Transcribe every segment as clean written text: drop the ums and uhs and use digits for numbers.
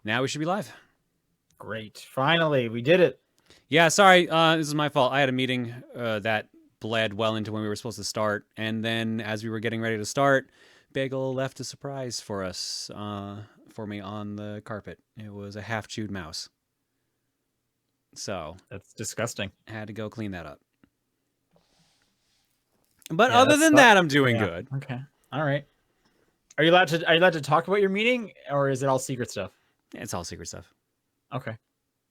Now we should be live. Great. Finally, we did it. Yeah, sorry. This is my fault. I had a meeting that bled well into when we were supposed to start. And then as we were getting ready to start, Bagel left a surprise for us, for me on the carpet. It was a half-chewed mouse. So, That's disgusting. I had to go clean that up. But Yeah, other that's than that, I'm doing good. Okay. All right. Are you allowed to talk about your meeting, or is it all secret stuff? It's all secret stuff. Okay.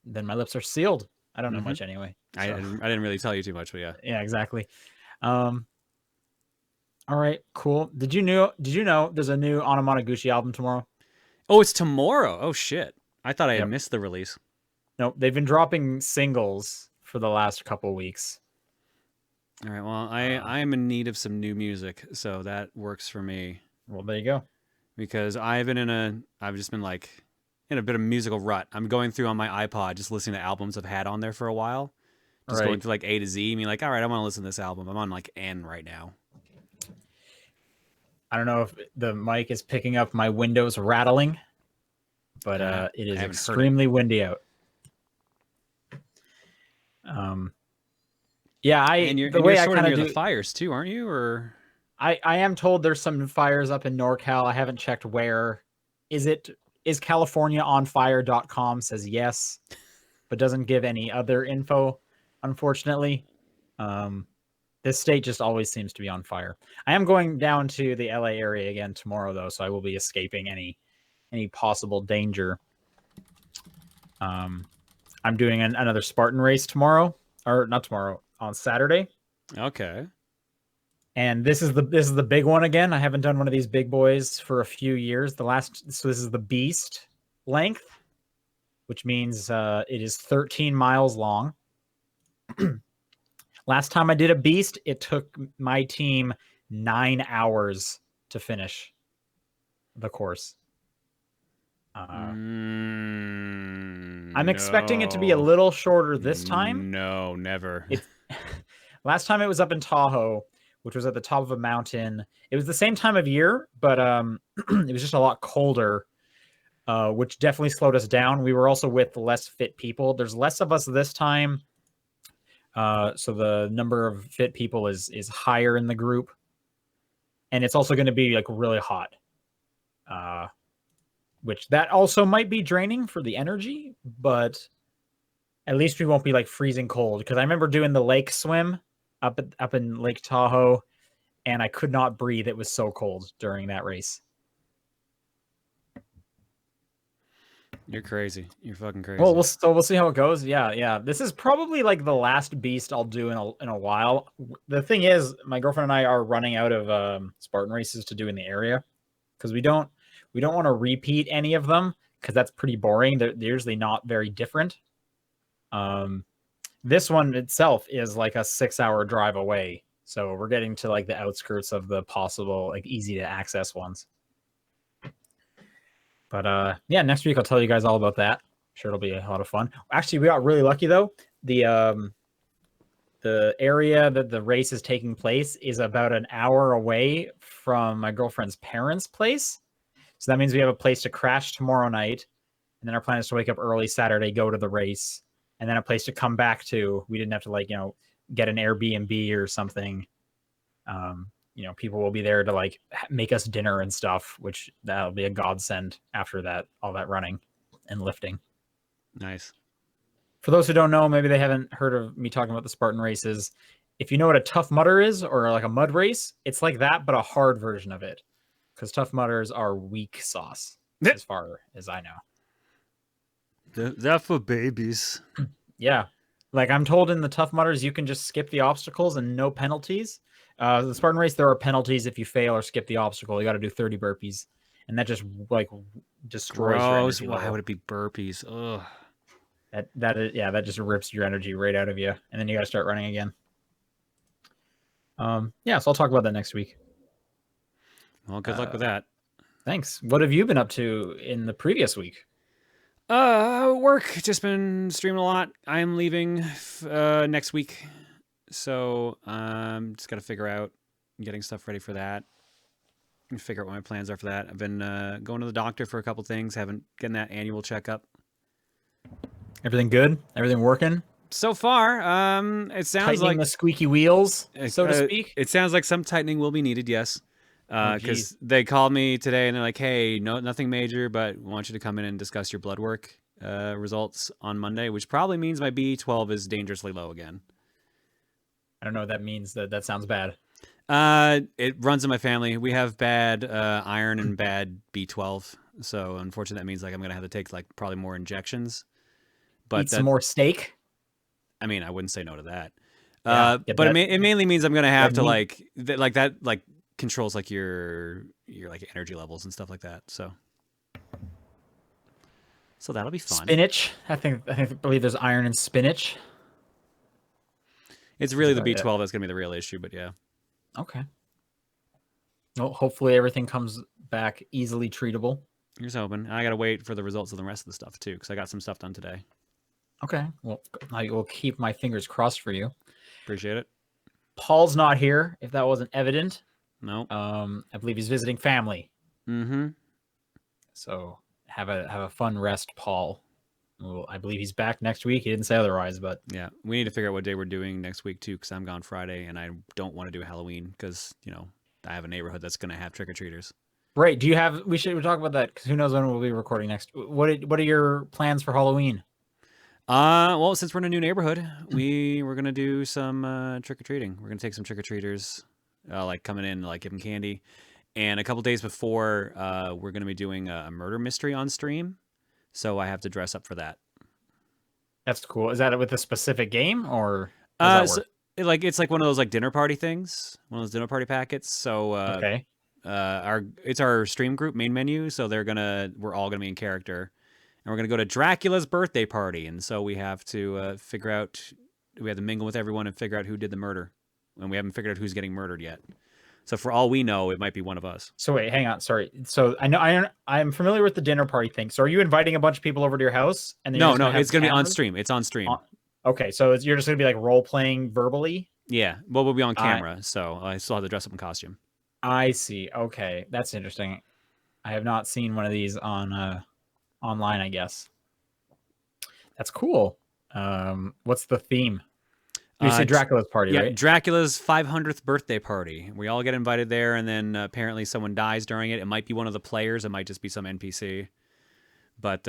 Then my lips are sealed. I don't know much anyway. So. I didn't really tell you too much, but yeah. Yeah, exactly. All right, cool. Did you know there's a new Anamanaguchi album tomorrow? Oh, it's tomorrow. Oh shit. I thought I had missed the release. Nope, they've been dropping singles for the last couple weeks. All right, well, I am in need of some new music, so that works for me. Well, there you go. Because I've just been like in a bit of musical rut. I'm going through on my iPod, just listening to albums I've had on there for a while. Just going through like A to Z. I mean, like, all right, I want to listen to this album. I'm on like N right now. I don't know if the mic is picking up my windows rattling, but it is extremely windy out. Yeah, and you're sorting near the fires too, aren't you? Or I am told there's some fires up in NorCal. I haven't checked where. Is CaliforniaOnFire.com says yes, but doesn't give any other info, unfortunately. This state just always seems to be on fire. I am going down to the LA area again tomorrow, though, so I will be escaping any possible danger. I'm doing another Spartan race tomorrow, or not tomorrow, on Saturday. Okay. And this is the big one again. I haven't done one of these big boys for a few years. So this is the Beast length, which means it is 13 miles long. Last time I did a Beast, it took my team 9 hours to finish the course. I'm expecting it to be a little shorter this time. No, never. Last time it was up in Tahoe, which was at the top of a mountain. It was the same time of year, but it was just a lot colder, which definitely slowed us down. We were also with less fit people. There's less of us this time, so the number of fit people is higher in the group, and it's also going to be like really hot, which that also might be draining for the energy, but at least we won't be like freezing cold. Because I remember doing the lake swim up in Lake Tahoe, and I could not breathe. It was so cold during that race. You're crazy. You're fucking crazy. Well, we'll see how it goes. Yeah. This is probably like the last Beast I'll do in a while. The thing is, my girlfriend and I are running out of Spartan races to do in the area because we don't want to repeat any of them because that's pretty boring. They're usually not very different. This one itself is like a 6-hour drive away. So we're getting to like the outskirts of the possible like easy to access ones. But yeah, next week I'll tell you guys all about that. I'm sure it'll be a lot of fun. Actually, we got really lucky though. The area that the race is taking place is about an hour away from my girlfriend's parents' place. So that means we have a place to crash tomorrow night. And then our plan is to wake up early Saturday, go to the race, and then a place to come back to. We didn't have to get an Airbnb or something. People will be there to like make us dinner and stuff, which that'll be a godsend after that, all that running and lifting. Nice. For those who don't know, maybe they haven't heard of me talking about the Spartan races. If you know what a Tough Mudder is, or like a mud race, it's like that, but a hard version of it. Because Tough Mudders are weak sauce, as far as I know. They're for babies. Yeah. Like I'm told in the Tough Mudders, you can just skip the obstacles and no penalties. The Spartan race, there are penalties if you fail or skip the obstacle. You got to do 30 burpees, and that just like destroys your energy level. Why would it be burpees? Ugh. That just rips your energy right out of you, and then you got to start running again. So I'll talk about that next week. Well, good luck with that. Thanks. What have you been up to in the previous week? Work. Just been streaming a lot. I'm leaving next week. So just got to figure out getting stuff ready for that. and figure out what my plans are for that. I've been going to the doctor for a couple things. Haven't getting that annual checkup. Everything good? Everything working? So far, it sounds Tightening like the squeaky wheels, so to speak. it sounds like some tightening will be needed. Yes, Oh, geez. because they called me today and they're like, "Hey, no, nothing major, but we want you to come in and discuss your blood work results on Monday," which probably means my B12 is dangerously low again. I don't know what that means. That sounds bad. It runs in my family. We have bad iron and bad B12, so unfortunately, that means like I'm gonna have to take like probably more injections. But Eat some more steak. I mean, I wouldn't say no to that. Yeah, get But that it mainly means I'm gonna have red to meat. like controls like your like energy levels and stuff like that. So that'll be fun. Spinach. I believe there's iron in spinach. It's That's really the about it. B12 that's gonna be the real issue. But yeah, Okay. Well, hopefully everything comes back easily treatable. here's hoping. I gotta wait for the results of the rest of the stuff too, because I got some stuff done today. Okay. Well, I will keep my fingers crossed for you. Appreciate it. Paul's not here, if that wasn't evident. No. I believe he's visiting family. Mm-hmm. So have a fun rest, Paul. Well, I believe he's back next week. He didn't say otherwise, but Yeah, we need to figure out what day we're doing next week too, because I'm gone Friday and I don't want to do Halloween because I have a neighborhood that's gonna have trick or treaters. right. Do you have? We should talk about that because who knows when we'll be recording next. What are your plans for Halloween? Well, since we're in a new neighborhood, we're gonna do some trick or treating. We're gonna take some trick or treaters, like coming in, like give them candy, and a couple days before, we're gonna be doing a murder mystery on stream, so I have to dress up for that. That's cool. Is that with a specific game or how does that So, work? it's like one of those like dinner party things, one of those dinner party packets. So, Okay. it's our stream group main menu, so we're all gonna be in character. And we're going to go to Dracula's birthday party. And so we have to we have to mingle with everyone and figure out who did the murder. And we haven't figured out who's getting murdered yet. So for all we know, it might be one of us. So wait, hang on. Sorry. So I'm familiar with the dinner party thing. So are you inviting a bunch of people over to your house and then you're No, just no, gonna have it's going to be on cameras? stream. It's on stream. Okay, so you're just gonna be like role playing verbally. Yeah, well, we'll be on camera, so I still have to dress up in costume. I see. Okay, that's interesting. I have not seen one of these on online. I guess that's cool. What's the theme? You say Dracula's party, Yeah, right? Dracula's 500th birthday party. We all get invited there, and then apparently someone dies during it. It might be one of the players. It might just be some NPC. But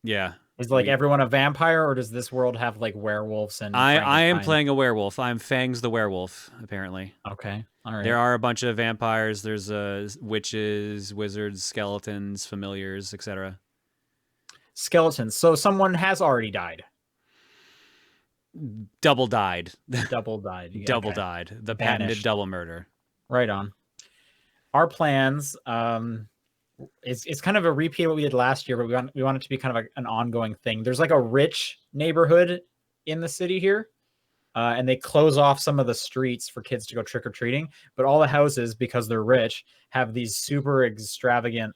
yeah. Is like everyone a vampire, or does this world have like werewolves and I am Frankenstein? playing a werewolf. I'm Fangs the werewolf, apparently. Okay, all right. There are a bunch of vampires. There's witches, wizards, skeletons, familiars, etc. Skeletons. So someone has already died. Double died. Double died. Double Okay. died. The Vanished. patented double murder. Right on. Our plans, it's kind of a repeat of what we did last year, but we want it to be kind of an ongoing thing. There's like a rich neighborhood in the city here, and they close off some of the streets for kids to go trick or treating. But all the houses, because they're rich, have these super extravagant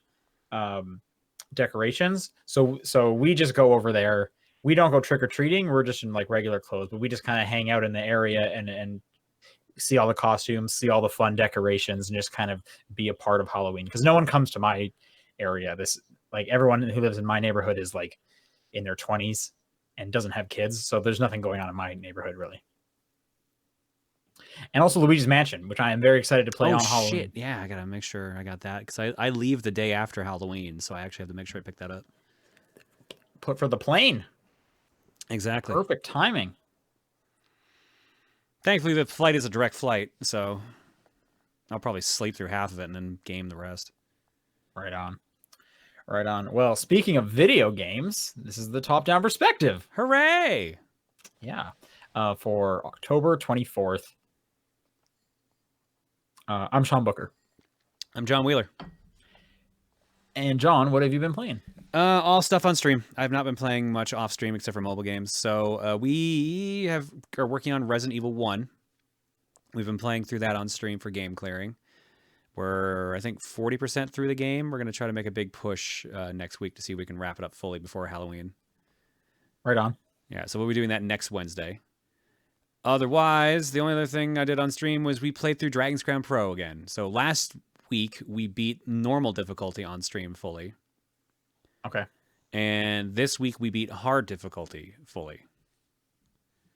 decorations. So we just go over there. We don't go trick or treating. We're just in like regular clothes, but we just kind of hang out in the area and see all the costumes, see all the fun decorations, and just kind of be a part of Halloween. Because no one comes to my area. This like everyone who lives in my neighborhood is like in their 20s and doesn't have kids, so there's nothing going on in my neighborhood really. And also Luigi's Mansion, which I am very excited to play on Halloween. Shit. Yeah, I gotta make sure I got that because I leave the day after Halloween, so I actually have to make sure I pick that up. Put for the plane. Exactly. Perfect timing. Thankfully, the flight is a direct flight, so I'll probably sleep through half of it and then game the rest. Right on. Right on. Well, speaking of video games, this is the top-down perspective. Hooray! Yeah. For October 24th. I'm Sean Booker. I'm John Wheeler. And John, what have you been playing? All stuff on stream. I've not been playing much off stream except for mobile games. So we are working on Resident Evil 1. We've been playing through that on stream for game clearing. We're, I think, 40% through the game. We're going to try to make a big push next week to see if we can wrap it up fully before Halloween. Right on. Yeah, so we'll be doing that next Wednesday. Otherwise, the only other thing I did on stream was we played through Dragon's Crown Pro again. So last week we beat normal difficulty on stream fully. Okay. And this week we beat hard difficulty fully.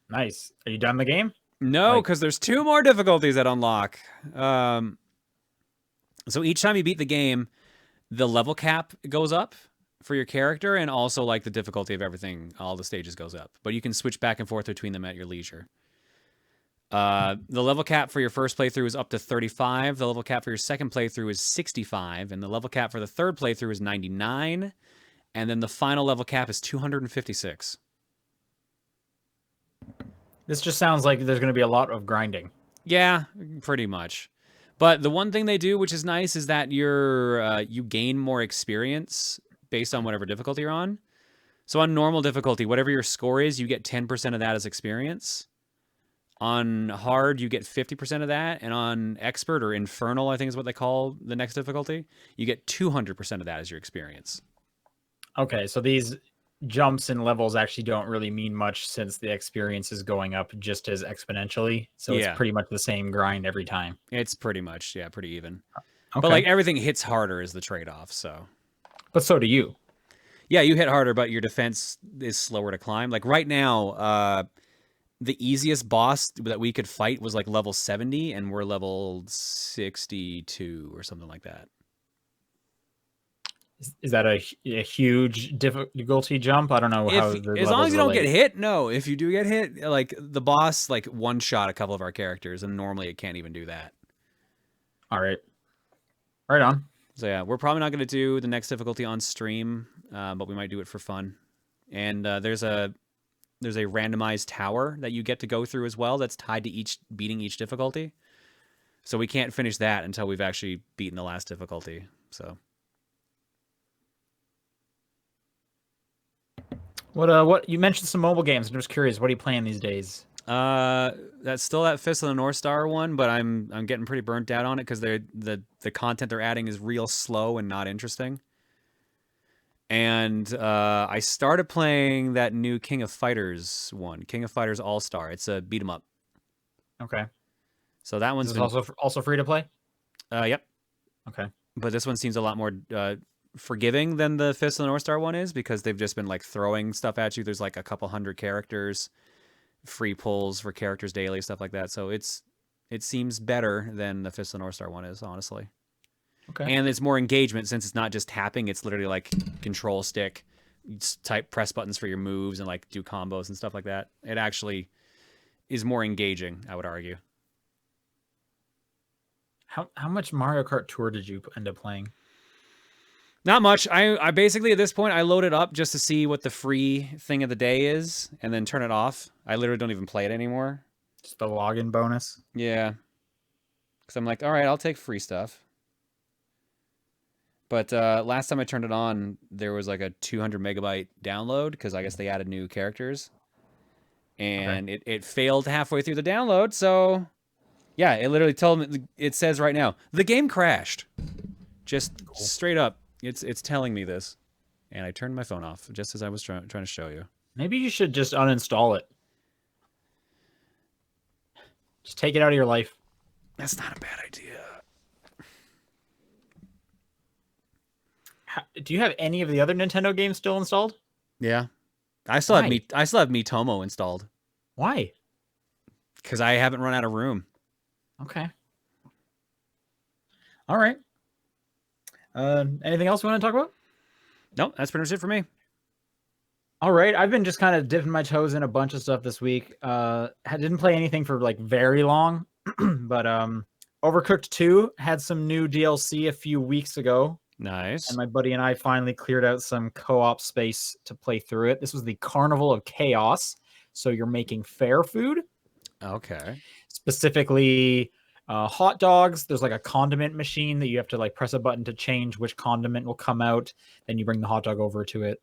Nice. Are you done the game? No, because there's 2 more difficulties that unlock. So each time you beat the game, the level cap goes up for your character, and also like the difficulty of everything, all the stages goes up. But you can switch back and forth between them at your leisure. The level cap for your first playthrough is up to 35. The level cap for your second playthrough is 65. And the level cap for the third playthrough is 99. And then the final level cap is 256. This just sounds like there's going to be a lot of grinding. Yeah, pretty much. But the one thing they do, which is nice, is that you gain more experience based on whatever difficulty you're on. So on normal difficulty, whatever your score is, you get 10% of that as experience. On hard, you get 50% of that. And on expert or infernal, I think is what they call the next difficulty, you get 200% of that as your experience. Okay, so these jumps in levels actually don't really mean much since the experience is going up just as exponentially. So Yeah. it's pretty much the same grind every time. It's pretty much, yeah, pretty even. Okay. But like everything hits harder is the trade-off, so. But so do you. Yeah, you hit harder, but your defense is slower to climb. Like right now, the easiest boss that we could fight was like level 70, and we're level 62 or something like that. Is that a huge difficulty jump? I don't know how as long as you don't get hit. No, if you do get hit, like the boss like one shot a couple of our characters, and normally it can't even do that. All right, right on. So yeah, we're probably not going to do the next difficulty on stream, but we might do it for fun. And there's a randomized tower that you get to go through as well. That's tied to beating each difficulty. So we can't finish that until we've actually beaten the last difficulty. So. What you mentioned some mobile games. I'm just curious, what are you playing these days? That's still that Fist of the North Star one, but I'm getting pretty burnt out on it because the content they're adding is real slow and not interesting. And I started playing that new King of Fighters one, King of Fighters All Star. It's a beat 'em up. Okay. So that one's also free to play. Yep. Okay. But this one seems a lot more forgiving than the Fist of the North Star one is, because they've just been like throwing stuff at you. There's like a couple hundred characters, free pulls for characters daily, stuff like that. So it seems better than the Fist of the North Star one is, honestly. Okay. And it's more engagement since it's not just tapping. It's literally like control stick, type press buttons for your moves and like do combos and stuff like that. It actually is more engaging, I would argue. How much Mario Kart Tour did you end up playing? Not much. I basically, at this point, I load it up just to see what the free thing of the day is and then turn it off. I literally don't even play it anymore. Just the login bonus? Yeah. Because I'm like, all right, I'll take free stuff. But last time I turned it on, there was like a 200 megabyte download because I guess they added new characters. And it failed halfway through the download, so... Yeah, it literally told me, it says right now, the game crashed. Just straight up. It's telling me this, and I turned my phone off just as I was trying to show you. Maybe you should just uninstall it. Just take it out of your life. That's not a bad idea. Do you have any of the other Nintendo games still installed? Yeah, I still have Miitomo installed. Why? Because I haven't run out of room. Okay. All right. Anything else you want to talk about? Nope, that's pretty much it for me. All right. I've been just kind of dipping my toes in a bunch of stuff this week. I didn't play anything for like very long, but Overcooked 2 had some new DLC a few weeks ago. Nice. And my buddy and I finally cleared out some co-op space to play through it. This was the Carnival of Chaos. So you're making fair food. Okay. Specifically hot dogs. There's like a condiment machine that you have to like press a button to change which condiment will come out. Then you bring the hot dog over to it,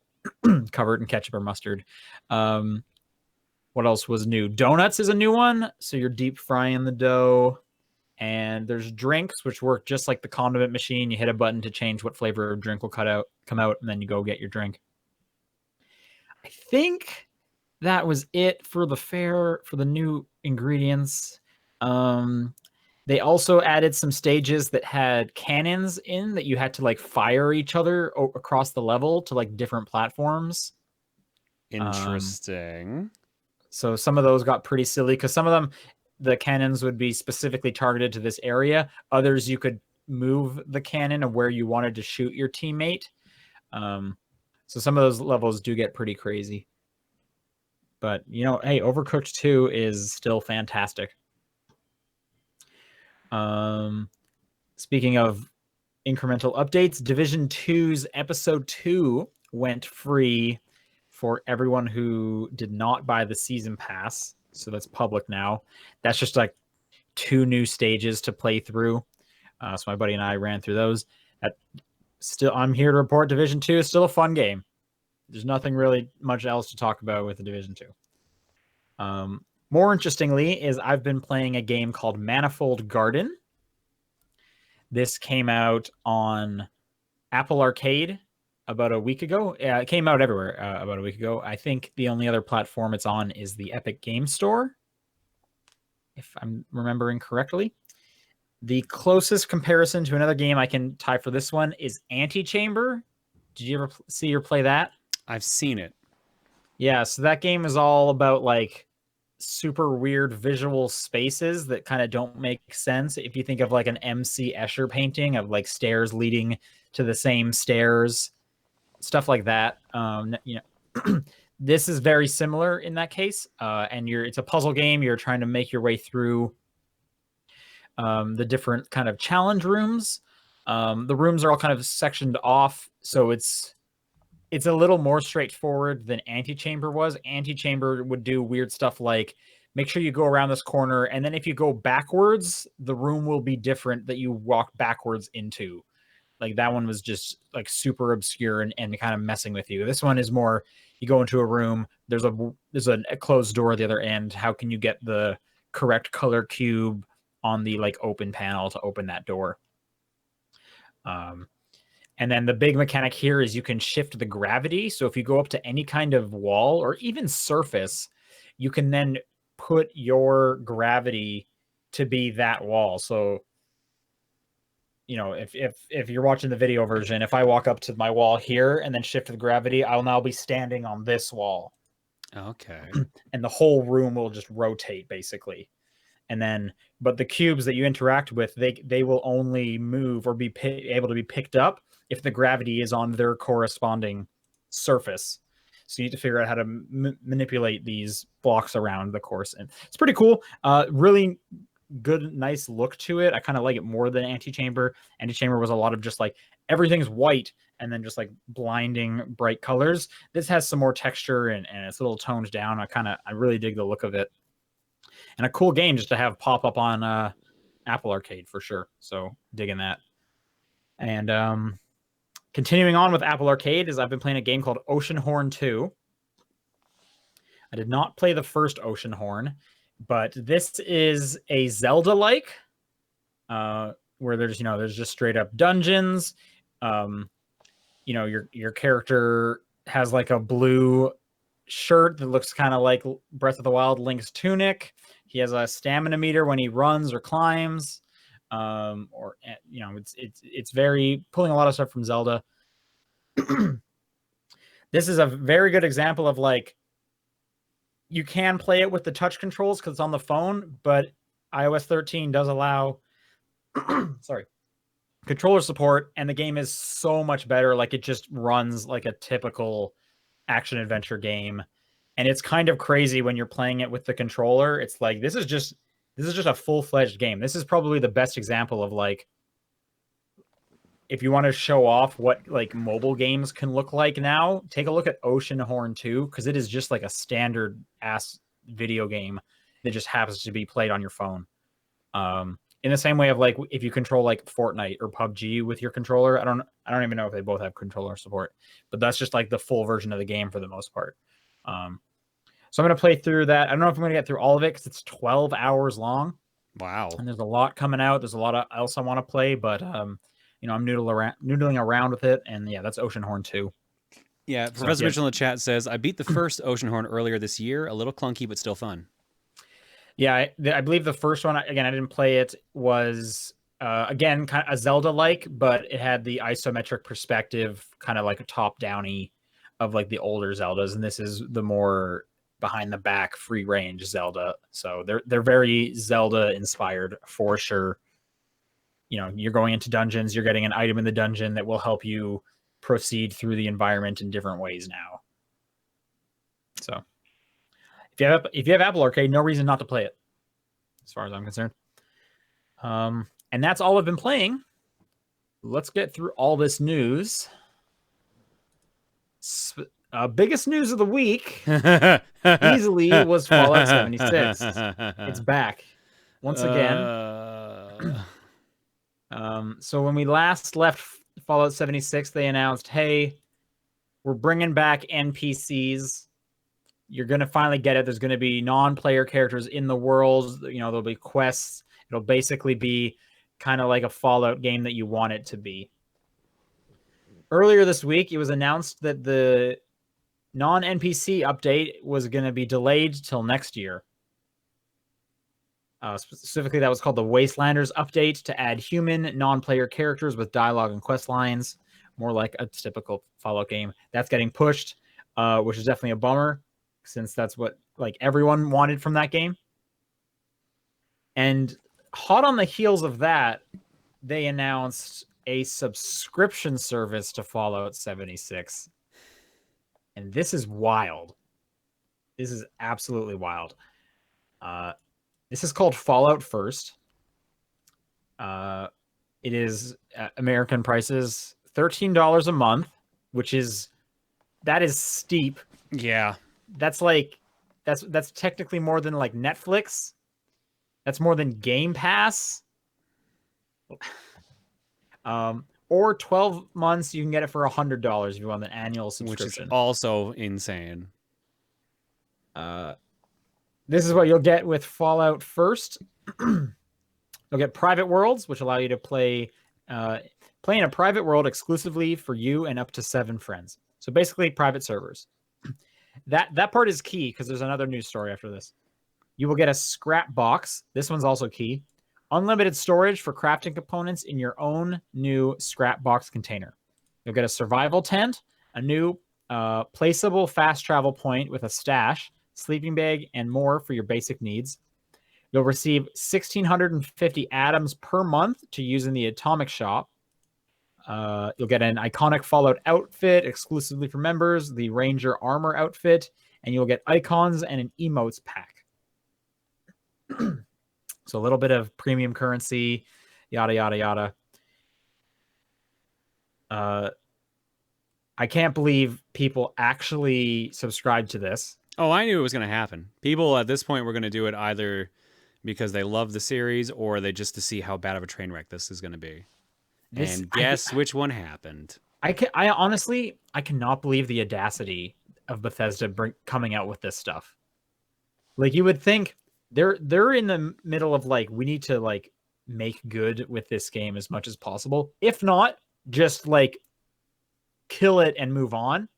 cover it in ketchup or mustard. What else was new? Donuts is a new one. So you're deep frying the dough. And there's drinks, which work just like the condiment machine. You hit a button to change what flavor of drink will come out, and then you go get your drink. I think that was it for the fair, for the new ingredients. They also added some stages that had cannons in that you had to like fire each other across the level to like different platforms. Interesting. So some of those got pretty silly because some of them, the cannons would be specifically targeted to this area. Others, you could move the cannon of where you wanted to shoot your teammate. So some of those levels do get pretty crazy. But, you know, hey, Overcooked 2 is still fantastic. Speaking of incremental updates, Division 2's Episode 2 went free for everyone who did not buy the season pass. So that's public now. That's just like 2 new stages to play through. So my buddy and I ran through those. I'm here to report Division 2 is still a fun game. There's nothing really much else to talk about with the Division 2. More interestingly is I've been playing a game called Manifold Garden. This came out on Apple Arcade about a week ago. It came out everywhere about a week ago. I think the only other platform it's on is the Epic Game Store, if I'm remembering correctly. The closest comparison to another game I can tie for this one is Antechamber. Did you ever see or play that? I've seen it. Yeah, so that game is all about like super weird visual spaces that kind of don't make sense. If you think of like an MC Escher painting of like stairs leading to the same stairs, stuff like that. You know, this is very similar in that case. And it's a puzzle game. You're trying to make your way through the different kind of challenge rooms. The rooms are all kind of sectioned off, so it's a little more straightforward than Antechamber was. Antechamber would do weird stuff like make sure you go around this corner, and then if you go backwards, the room will be different that you walk backwards into. Like that one was just like super obscure and kind of messing with you. This one is more you go into a room, there's a closed door at the other end. How can you get the correct color cube on the like open panel to open that door? And then the big mechanic here is you can shift the gravity. So if you go up to any kind of wall or even surface, you can then put your gravity to be that wall. So, you know, if you're watching the video version, if I walk up to my wall here and then shift the gravity, I'll now be standing on this wall. Okay. And the whole room will just rotate basically. And then, but the cubes that you interact with, they will only move or be able to be picked up if the gravity is on their corresponding surface. So you need to figure out how to manipulate these blocks around the course. And it's pretty cool. Really good, nice look to it. I kind of like it more than Antechamber. Antechamber was a lot of just like everything's white and then just like blinding bright colors. This has some more texture and it's a little toned down. I really dig the look of it. And a cool game just to have pop up on Apple Arcade for sure. So digging that. And continuing on with Apple Arcade is I've been playing a game called Oceanhorn 2. I did not play the first Oceanhorn, but this is a Zelda-like, where there's just straight up dungeons. Your character has like a blue shirt that looks kind of like Breath of the Wild Link's tunic. He has a stamina meter when he runs or climbs. It's very pulling a lot of stuff from Zelda. This is a very good example of like you can play it with the touch controls because it's on the phone, but iOS 13 does allow controller support, and the game is so much better. Like it just runs like a typical action adventure game, and it's kind of crazy when you're playing it with the controller. It's like this is just a full-fledged game. This is probably the best example of like if you want to show off what like mobile games can look like now, take a look at Oceanhorn 2 because it is just like a standard ass video game that just happens to be played on your phone. In the same way of like if you control like Fortnite or PUBG with your controller, I don't even know if they both have controller support, but that's just like the full version of the game for the most part. So I'm going to play through that. I don't know if I'm going to get through all of it because it's 12 hours long. Wow. And there's a lot coming out. There's a lot else I want to play, but I'm noodling around with it. And yeah, that's Oceanhorn 2. Yeah, Professor Mitchell in the chat says, I beat the first Oceanhorn earlier this year. A little clunky, but still fun. Yeah, I believe the first one, again, I didn't play it, was again kind of a Zelda-like, but it had the isometric perspective, kind of like a top-downy of like the older Zeldas, and this is the more behind the back free range Zelda. So they're very Zelda inspired for sure. You know, you're going into dungeons, you're getting an item in the dungeon that will help you proceed through the environment in different ways now. So if you have Apple Arcade, no reason not to play it, as far as I'm concerned. And that's all I've been playing. Let's get through all this news. Biggest news of the week easily was Fallout 76. It's back once again. So when we last left Fallout 76, they announced, hey, we're bringing back NPCs. You're going to finally get it. There's going to be non-player characters in the world. You know, there'll be quests. It'll basically be kind of like a Fallout game that you want it to be. Earlier this week, it was announced that the non-NPC update was going to be delayed till next year. Specifically, that was called the Wastelanders update to add human non-player characters with dialogue and quest lines, more like a typical Fallout game. That's getting pushed, which is definitely a bummer, since that's what like everyone wanted from that game. And hot on the heels of that, they announced a subscription service to Fallout 76. And this is wild. This is absolutely wild. This is called Fallout First. It is American prices, $13 a month, which is steep. Yeah. That's technically more than like Netflix. That's more than Game Pass. Or 12 months, you can get it for $100 if you want an annual subscription. Which is also insane. This is what you'll get with Fallout First. You'll get private worlds, which allow you to play in a private world exclusively for you and up to 7 friends. So basically, private servers. That part is key because there's another news story after this. You will get a scrap box. This one's also key. Unlimited storage for crafting components in your own new scrap box container. You'll get a survival tent, a new placeable fast travel point with a stash, sleeping bag, and more for your basic needs. You'll receive 1,650 atoms per month to use in the Atomic Shop. You'll get an iconic Fallout outfit exclusively for members, the Ranger armor outfit, and you'll get icons and an emotes pack. So a little bit of premium currency, yada, yada, yada. I can't believe people actually subscribed to this. Oh, I knew it was going to happen. People at this point were going to do it either because they love the series or they just to see how bad of a train wreck this is going to be. And guess which one happened? I honestly cannot believe the audacity of Bethesda coming out with this stuff. Like, you would think they're in the middle of like, we need to like make good with this game as much as possible. If not, just like kill it and move on.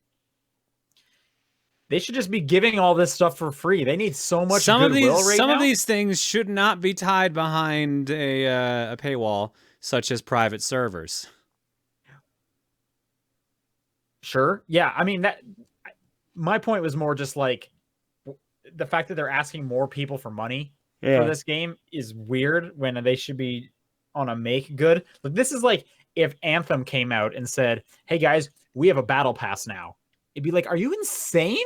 They should just be giving all this stuff for free. They need so much goodwill right now. Some of these things should not be tied behind a paywall, such as private servers. Sure. Yeah. I mean, my point was more just like the fact that they're asking more people for money for this game is weird when they should be on a make good. But this is like if Anthem came out and said, hey guys, we have a battle pass now. It'd be like, are you insane?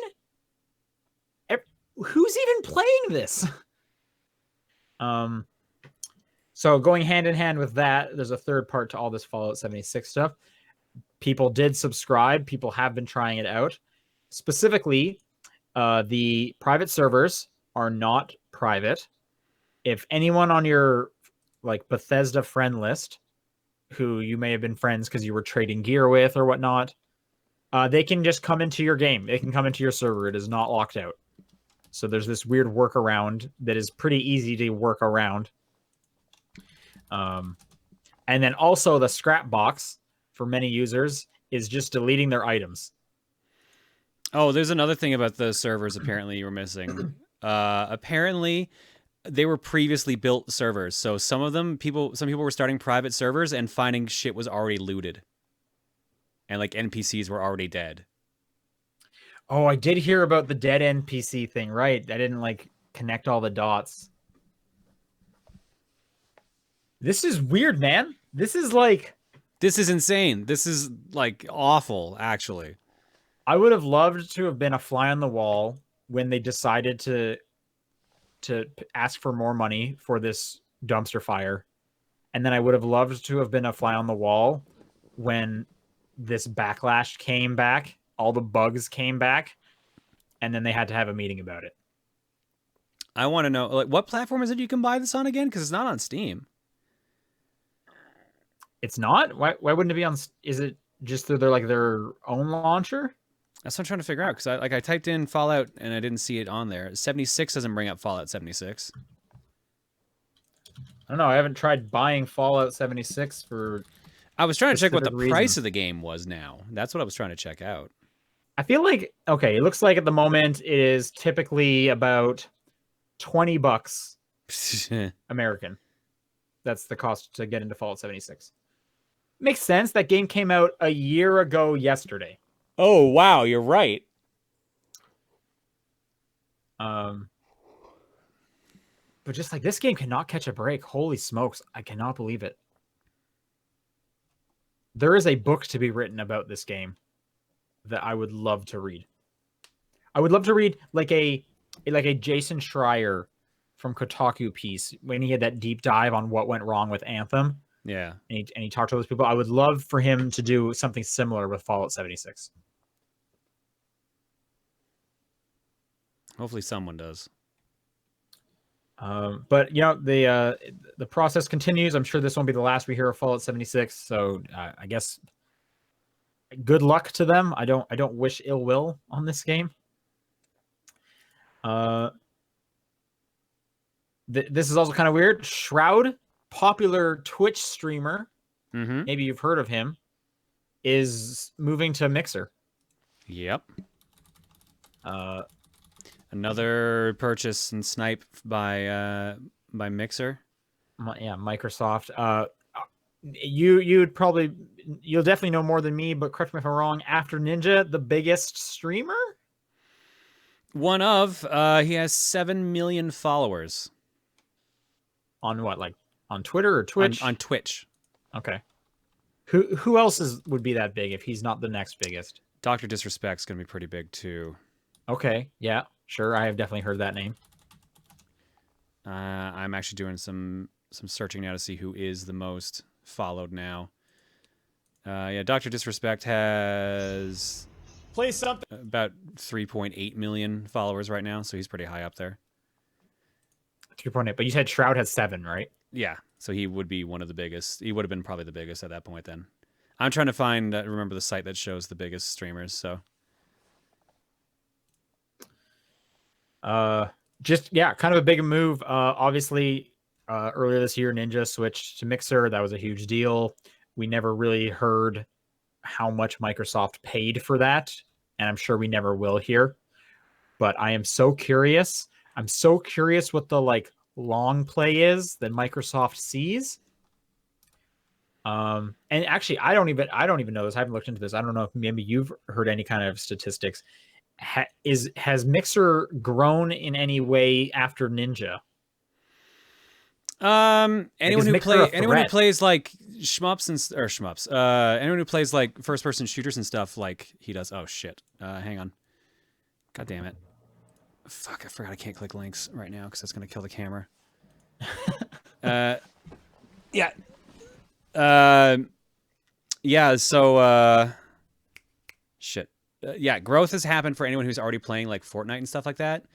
Who's even playing this? So going hand in hand with that, there's a third part to all this Fallout 76 stuff. People did subscribe. People have been trying it out. Specifically, the private servers are not private. If anyone on your like Bethesda friend list, who you may have been friends because you were trading gear with or whatnot, they can just come into your game. They can come into your server. It is not locked out. So there's this weird workaround that is pretty easy to work around. And then also the scrap box for many users is just deleting their items. Oh, there's another thing about the servers apparently you were missing. Apparently, they were previously built servers. So some people were starting private servers and finding shit was already looted. And like NPCs were already dead. Oh, I did hear about the dead NPC thing, right? I didn't like connect all the dots. This is weird, man. This is insane. This is like awful, actually. I would have loved to have been a fly on the wall when they decided to ask for more money for this dumpster fire. And then I would have loved to have been a fly on the wall when this backlash came back, all the bugs came back, and then they had to have a meeting about it. I want to know, like, what platform is it you can buy this on again? Because it's not on Steam. It's not? Why wouldn't it be on? Is it just through their own launcher? That's what I'm trying to figure out, because I typed in Fallout and I didn't see it on there. 76 doesn't bring up Fallout 76. I don't know. I haven't tried buying Fallout 76 for. I was trying to check what the specific price reasons. of the game was now. That's what I was trying to check out. I feel like, okay, it looks like at the moment it is typically about $20 American. That's the cost to get into Fallout 76. Makes sense. That game came out a year ago yesterday. Oh, wow, you're right. But just like this game cannot catch a break. Holy smokes. I cannot believe it. There is a book to be written about this game that I would love to read. I would love to read like a Jason Schreier from Kotaku piece when he had that deep dive on what went wrong with Anthem. Yeah. And he talked to those people. I would love for him to do something similar with Fallout 76. Hopefully someone does. But you know, the process continues. I'm sure this won't be the last we hear of Fallout 76. So I guess good luck to them. I don't wish ill will on this game. This is also kind of weird. Shroud, popular Twitch streamer, maybe you've heard of him, is moving to Mixer. Yep. Another purchase and snipe by Mixer. Yeah, Microsoft. You'll definitely know more than me, but correct me if I'm wrong. After Ninja, the biggest streamer? One of. He has 7 million followers. On what, like on Twitter or Twitch? On Twitch. Okay. Who else would be that big if he's not the next biggest? Dr. Disrespect's gonna be pretty big too. Okay, yeah, sure. I have definitely heard that name. I'm actually doing some searching now to see who is the most followed now. Yeah, Dr. Disrespect has Play something. about 3.8 million followers right now, so he's pretty high up there. 3.8, but you said Shroud has 7, right? Yeah, so he would be one of the biggest. He would have been probably the biggest at that point then. I'm trying to find, remember the site that shows the biggest streamers, so. Just, yeah, kind of a big move. Obviously, earlier this year, Ninja switched to Mixer. That was a huge deal. We never really heard how much Microsoft paid for that, and I'm sure we never will hear. But I am so curious. I'm so curious what the like long play is that Microsoft sees. And actually, I don't even know this. I haven't looked into this. I don't know if maybe you've heard any kind of statistics. Has Mixer grown in any way after Ninja? Anyone who plays like shmups. Anyone who plays like first person shooters and stuff like he does. Oh shit. Hang on. God damn it. Fuck, I forgot I can't click links right now because that's gonna kill the camera. Yeah. Yeah, so shit. Yeah, growth has happened for anyone who's already playing like Fortnite and stuff like that.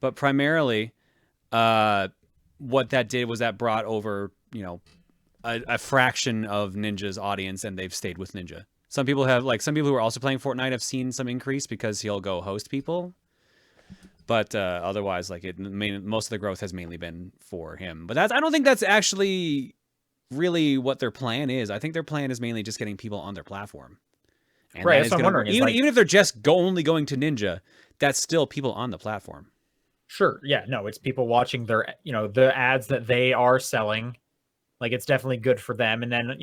But primarily, what that did was that brought over, you know, a fraction of Ninja's audience, and they've stayed with Ninja. Some people who are also playing Fortnite have seen some increase because he'll go host people. But otherwise, like most of the growth has mainly been for him. But I don't think that's actually really what their plan is. I think their plan is mainly just getting people on their platform. And right, that's what I'm wondering. Even if they're just only going to Ninja, that's still people on the platform. Sure. Yeah. No, it's people watching their, the ads that they are selling. Like, it's definitely good for them. And then,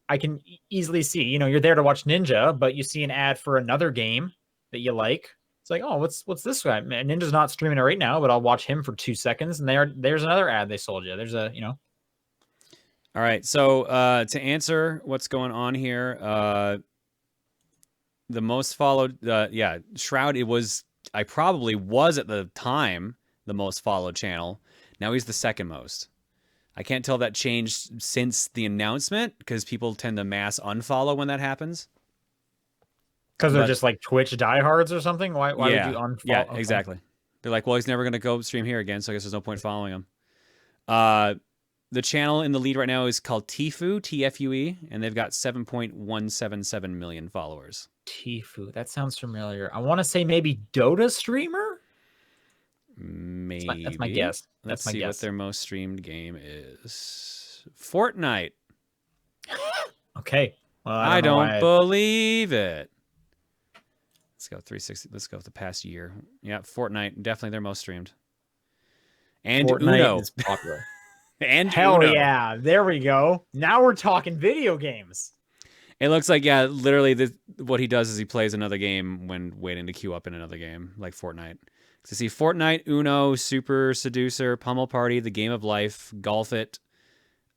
I can easily see, you're there to watch Ninja, but you see an ad for another game that you like. It's like, oh, what's this guy? Man, Ninja's not streaming it right now, but I'll watch him for 2 seconds. And there's another ad they sold you. There's a. All right. So to answer what's going on here, the most followed, Shroud. I probably was at the time the most followed channel. Now he's the second most. I can't tell if that changed since the announcement because people tend to mass unfollow when that happens. Because they're just like Twitch diehards or something. Why would you unfollow? Yeah, exactly. They're like, well, he's never gonna go stream here again, so I guess there's no point following him. The channel in the lead right now is called Tfue, TFUE, and they've got 7.177 million followers. Tfue, that sounds familiar. I want to say maybe Dota streamer. Maybe that's my guess. Let's see what their most streamed game is. Fortnite. Okay. Well, I don't believe it. Let's go 360. Let's go with the past year. Yeah, Fortnite, definitely their most streamed. And Fortnite Uno is popular. And hell Uno. Yeah, there we go. Now we're talking video games. It looks like, literally what he does is he plays another game when waiting to queue up in another game, like Fortnite. To see Fortnite, Uno, Super Seducer, Pummel Party, The Game of Life, Golf It,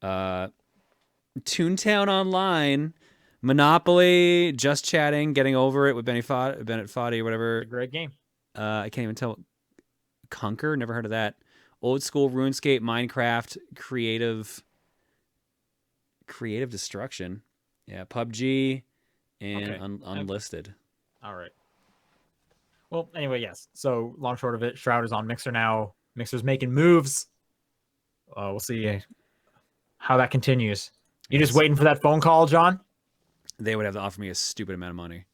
Toontown Online, Monopoly, Just Chatting, Getting Over It with Bennett Foddy or whatever. It's a great game. I can't even tell. Conquer, never heard of that. Old School, RuneScape, Minecraft, Creative Destruction. Yeah, PUBG, and Unlisted. All right. Well, anyway, yes. So, long short of it, Shroud is on Mixer now. Mixer's making moves. We'll see how that continues. You just waiting for that phone call, John? They would have to offer me a stupid amount of money.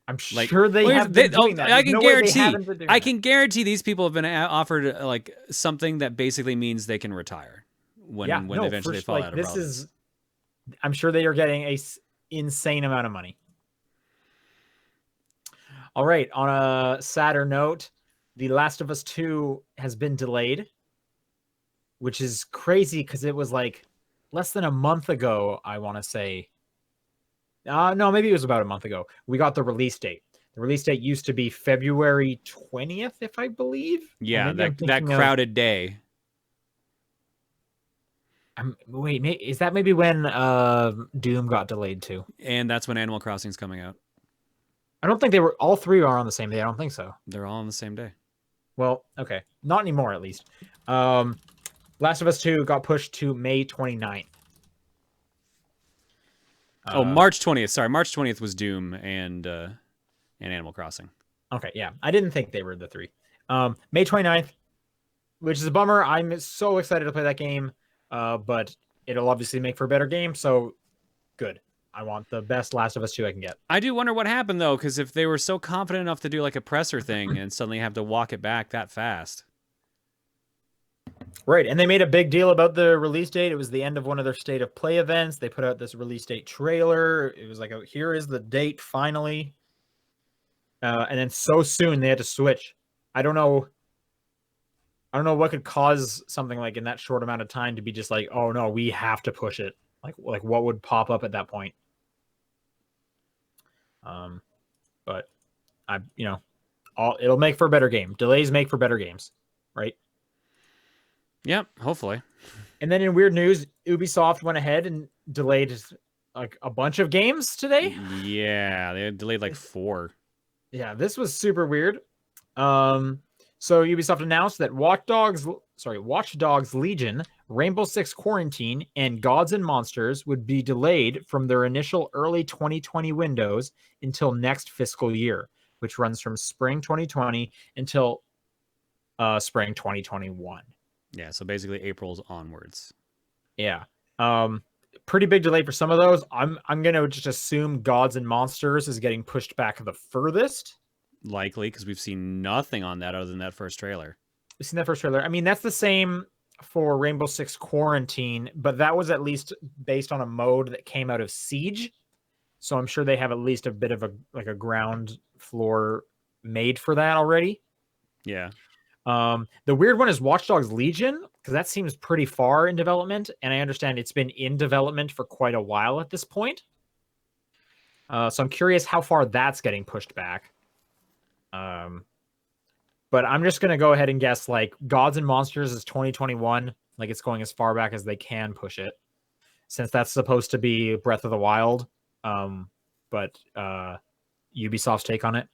I'm sure they have been doing that. I can guarantee these people have been offered like something that basically means they can retire when eventually they fall out of problems. I'm sure they are getting a insane amount of money. All right. On a sadder note, The Last of Us 2 has been delayed, which is crazy because it was like less than a month ago, I want to say. No, maybe it was about a month ago. We got the release date. The release date used to be February 20th, if I believe. Yeah, that crowded day. Wait, is that maybe when Doom got delayed too? And that's when Animal Crossing's coming out. I don't think they were. All three are on the same day. I don't think so. They're all on the same day. Well, okay. Not anymore, at least. Last of Us 2 got pushed to May 29th. March 20th. Sorry, March 20th was Doom and Animal Crossing. Okay, yeah. I didn't think they were the three. May 29th, which is a bummer. I'm so excited to play that game, but it'll obviously make for a better game, so good. I want the best Last of Us 2 I can get. I do wonder what happened, though, because if they were so confident enough to do like a presser thing and suddenly have to walk it back that fast. Right, and they made a big deal about the release date. It was the end of one of their State of Play events. They put out this release date trailer. It was like, here is the date, finally. And then so soon they had to switch. I don't know what could cause something like in that short amount of time to be just like, oh no, we have to push it. Like what would pop up at that point? But it'll make for a better game. Delays make for better games, right? Yep, hopefully. And then in weird news, Ubisoft went ahead and delayed like a bunch of games today. Yeah, they delayed like 4. Yeah, this was super weird. So Ubisoft announced that Watchdogs Legion, Rainbow Six Quarantine, and Gods and Monsters would be delayed from their initial early 2020 windows until next fiscal year, which runs from spring 2020 until spring 2021. Yeah, so basically April's onwards. Yeah. Pretty big delay for some of those. I'm gonna just assume Gods and Monsters is getting pushed back the furthest. Likely, because we've seen nothing on that other than that first trailer. We've seen that first trailer. I mean, that's the same for Rainbow Six Quarantine, but that was at least based on a mode that came out of Siege. So I'm sure they have at least a bit of a ground floor made for that already. Yeah. The weird one is Watchdogs Legion, because that seems pretty far in development, and I understand it's been in development for quite a while at this point. So I'm curious how far that's getting pushed back. But I'm just gonna go ahead and guess like Gods and Monsters is 2021, like it's going as far back as they can push it, since that's supposed to be Breath of the Wild. But Ubisoft's take on it.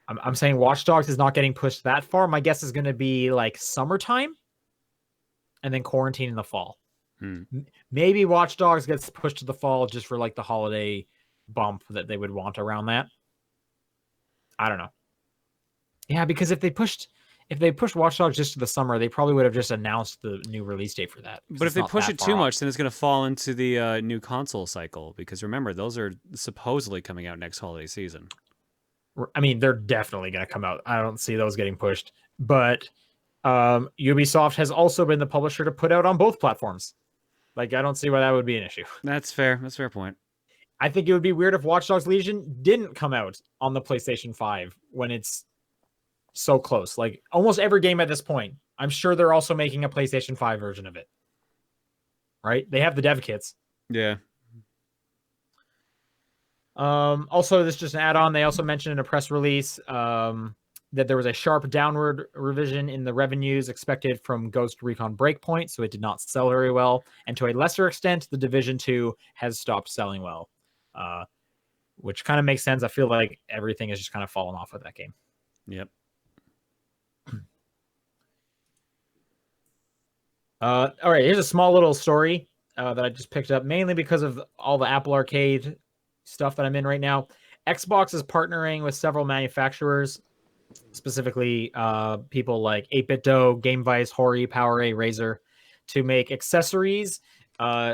I'm saying Watch Dogs is not getting pushed that far. My guess is going to be like summertime and then quarantine in the fall. Maybe Watch Dogs gets pushed to the fall just for like the holiday bump that they would want around that. I don't know. Yeah, because if they pushed Watch Dogs just to the summer, they probably would have just announced the new release date for that. But if they push it too much, then it's going to fall into the new console cycle. Because remember, those are supposedly coming out next holiday season. I mean, they're definitely going to come out. I don't see those getting pushed. But Ubisoft has also been the publisher to put out on both platforms. Like, I don't see why that would be an issue. That's fair. That's a fair point. I think it would be weird if Watch Dogs Legion didn't come out on the PlayStation 5 when it's so close. Like, almost every game at this point, I'm sure they're also making a PlayStation 5 version of it. Right? They have the dev kits. Yeah. Also, this is just an add-on. They also mentioned in a press release that there was a sharp downward revision in the revenues expected from Ghost Recon Breakpoint, so it did not sell very well. And to a lesser extent, the Division 2 has stopped selling well, which kind of makes sense. I feel like everything has just kind of fallen off with that game. Yep. All right, here's a small little story that I just picked up, mainly because of all the Apple Arcade stuff that I'm in right now. Xbox is partnering with several manufacturers, specifically people like 8BitDo, GameVice, Hori, PowerA, Razer, to make accessories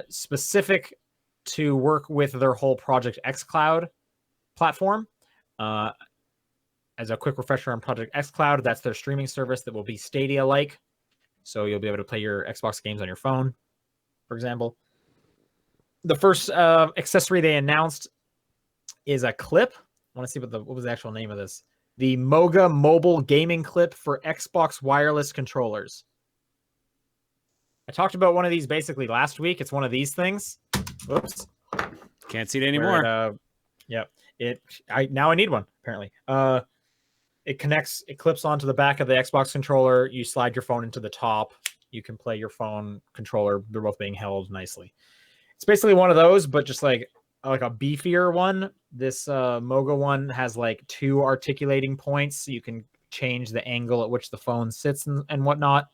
specific to work with their whole Project xCloud platform. As a quick refresher on Project xCloud, that's their streaming service that will be Stadia-like. So you'll be able to play your Xbox games on your phone, for example. The first accessory they announced is a clip. I want to see what was the actual name of this. The Moga mobile gaming clip for Xbox wireless controllers. I talked about one of these basically last week. It's one of these things. Whoops. Can't see it anymore. Yep. Now I need one, apparently. It clips onto the back of the Xbox controller. You slide your phone into the top. You can play your phone controller. They're both being held nicely. It's basically one of those, but just like a beefier one. This Moga one has like 2 articulating points. So you can change the angle at which the phone sits and whatnot.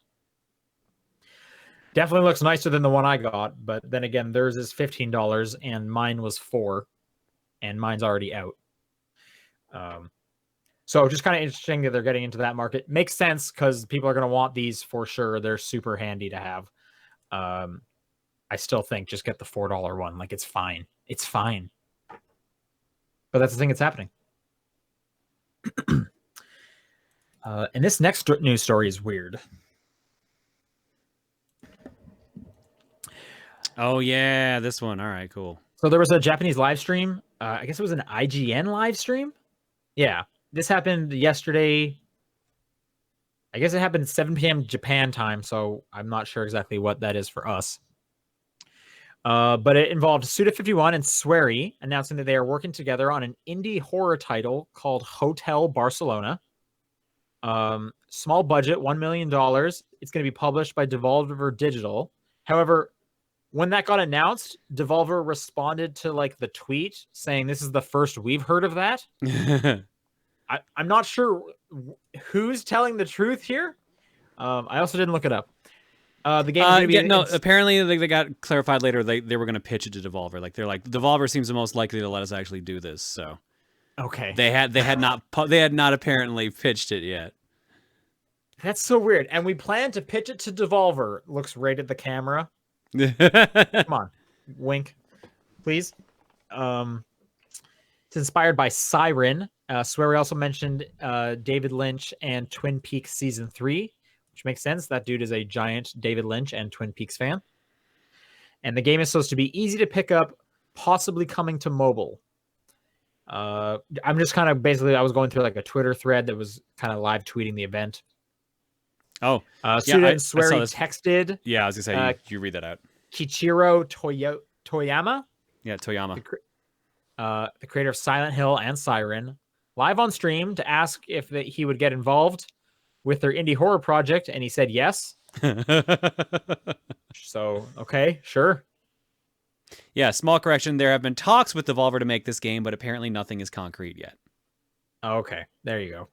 Definitely looks nicer than the one I got, but then again, theirs is $15 and mine was $4, and mine's already out. So just kind of interesting that they're getting into that market. Makes sense because people are going to want these for sure. They're super handy to have. I still think just get the $4 one. Like, it's fine. It's fine. But that's the thing that's happening. And this next news story is weird. Oh, yeah, this one. All right, cool. So there was a Japanese live stream. I guess it was an IGN live stream. Yeah. This happened yesterday. I guess it happened at 7 p.m. Japan time, so I'm not sure exactly what that is for us. But it involved Suda51 and Swery announcing that they are working together on an indie horror title called Hotel Barcelona. Small budget, $1 million. It's going to be published by Devolver Digital. However, when that got announced, Devolver responded to like the tweet saying this is the first we've heard of that. I'm not sure who's telling the truth here. I also didn't look it up. The game apparently they got clarified later. They were going to pitch it to Devolver. Like, they're like, Devolver seems the most likely to let us actually do this. So okay, they had not apparently pitched it yet. That's so weird. And we plan to pitch it to Devolver. Looks right at the camera. Come on, wink, please. It's inspired by Siren. Swery also mentioned David Lynch and Twin Peaks Season 3, which makes sense. That dude is a giant David Lynch and Twin Peaks fan. And the game is supposed to be easy to pick up, possibly coming to mobile. I'm just kind of basically, I was going through like a Twitter thread that was kind of live tweeting the event. Oh, yeah, Suda and I saw Swery this. texted Yeah, I was gonna say uh, you read that out. Kichiro Toyama, Yeah, Toyama. the, the creator of Silent Hill and Siren, live on stream to ask if he would get involved with their indie horror project, and he said yes. So, okay, sure. Yeah, small correction. There have been talks with Devolver to make this game, but apparently nothing is concrete yet. Okay, there you go.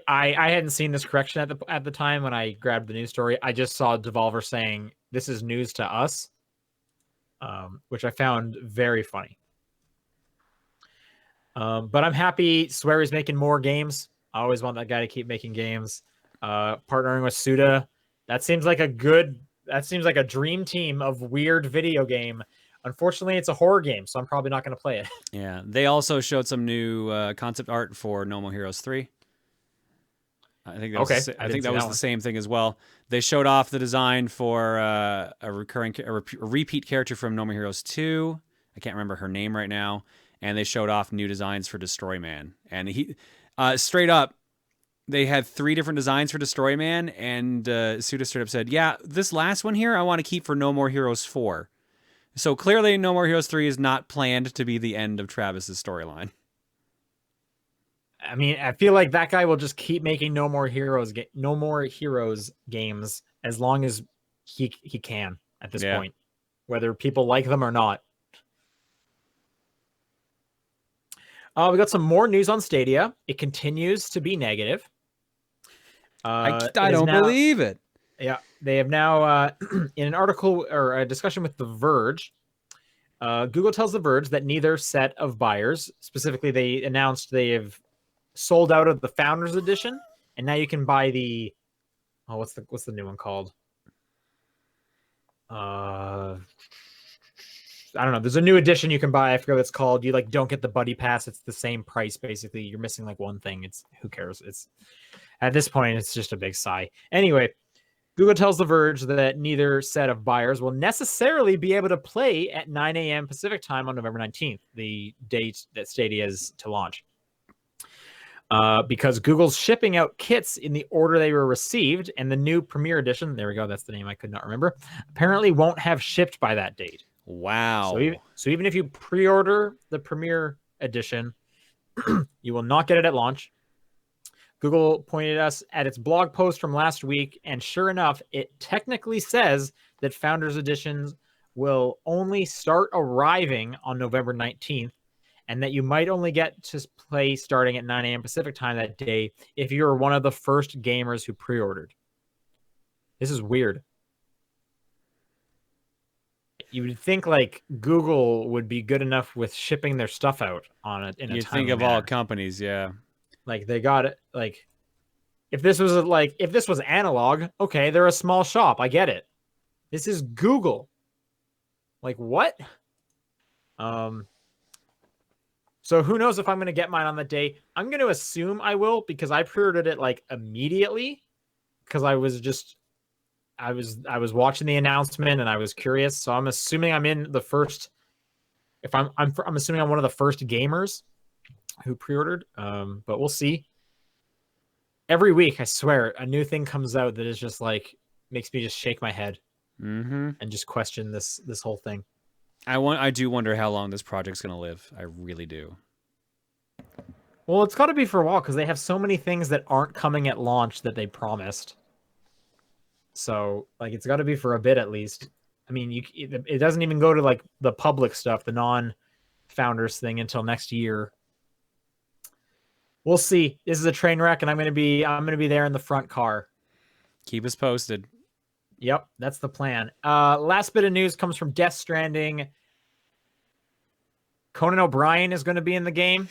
I hadn't seen this correction at the time when I grabbed the news story. I just saw Devolver saying this is news to us, which I found very funny. But I'm happy Swery's making more games. I always want that guy to keep making games. Partnering with Suda, that seems like a dream team of weird video game. Unfortunately, it's a horror game, so I'm probably not going to play it. Yeah, they also showed some new concept art for No More Heroes 3. I think that was Okay, I think that was the same thing as well. They showed off the design for a repeat character from No More Heroes 2. I can't remember her name right now, and they showed off new designs for Destroy Man. And he straight up, they had 3 different designs for Destroy Man, and Suda straight up said, "Yeah, this last one here I want to keep for No More Heroes 4." So clearly, No More Heroes 3 is not planned to be the end of Travis's storyline. I mean, I feel like that guy will just keep making No More Heroes games as long as he can at this point, whether people like them or not. We got some more news on Stadia. It continues to be negative. I don't believe it. Yeah, they have now, in an article or a discussion with The Verge, Google tells The Verge that neither set of buyers, specifically, they announced they have sold out of the Founders Edition, and now you can buy the what's the new one called? I don't know. There's a new edition you can buy. I forget what it's called. You don't get the buddy pass. It's the same price basically. You're missing one thing. It's who cares? It's at this point it's just a big sigh. Anyway, Google tells The Verge that neither set of buyers will necessarily be able to play at 9 a.m. Pacific time on November 19th, the date that Stadia is to launch. Because Google's shipping out kits in the order they were received, and the new Premier Edition, there we go, that's the name I could not remember, apparently won't have shipped by that date. Wow. So even if you pre-order the Premier Edition, you will not get it at launch. Google pointed us at its blog post from last week, and sure enough, it technically says that Founders Editions will only start arriving on November 19th, and that you might only get to play starting at 9 a.m. Pacific time that day if you're one of the first gamers who pre-ordered. This is weird. You would think Google would be good enough with shipping their stuff out on it in a timely manner. You'd think of all companies, yeah. They got it. If this was analog, okay, they're a small shop. I get it. This is Google. What? So who knows if I'm going to get mine on the day. I'm going to assume I will because I pre-ordered it immediately because I was watching the announcement and I was curious. So I'm assuming I'm in the first. If I'm assuming I'm one of the first gamers who pre-ordered. But we'll see. Every week, I swear, a new thing comes out that is just makes me just shake my head and just question this whole thing. I do wonder how long this project's going to live. I really do. Well, it's got to be for a while because they have so many things that aren't coming at launch that they promised. So, it's got to be for a bit at least. I mean, it doesn't even go to the public stuff, the non-founders thing until next year. We'll see. This is a train wreck, and I'm gonna be there in the front car. Keep us posted. Yep, that's the plan. Last bit of news comes from Death Stranding. Conan O'Brien is going to be in the game.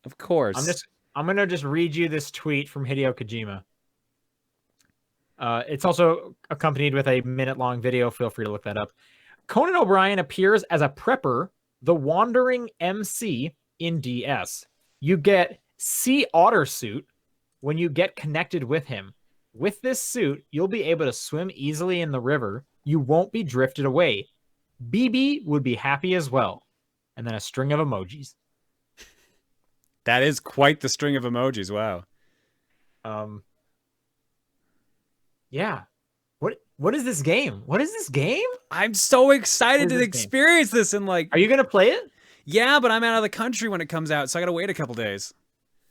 Of course. I'm gonna just read you this tweet from Hideo Kojima. It's also accompanied with a minute-long video. Feel free to look that up. Conan O'Brien appears as a prepper, the wandering MC in DS. You get Sea Otter suit when you get connected with him. With this suit, you'll be able to swim easily in the river. You won't be drifted away. BB would be happy as well. And then a string of emojis. That is quite the string of emojis. Wow. Yeah. What is this game? What is this game? I'm so excited What is to this game? experience this and like, Are you gonna play it? yeah, but I'm out of the country when it comes out, so I gotta wait a couple days.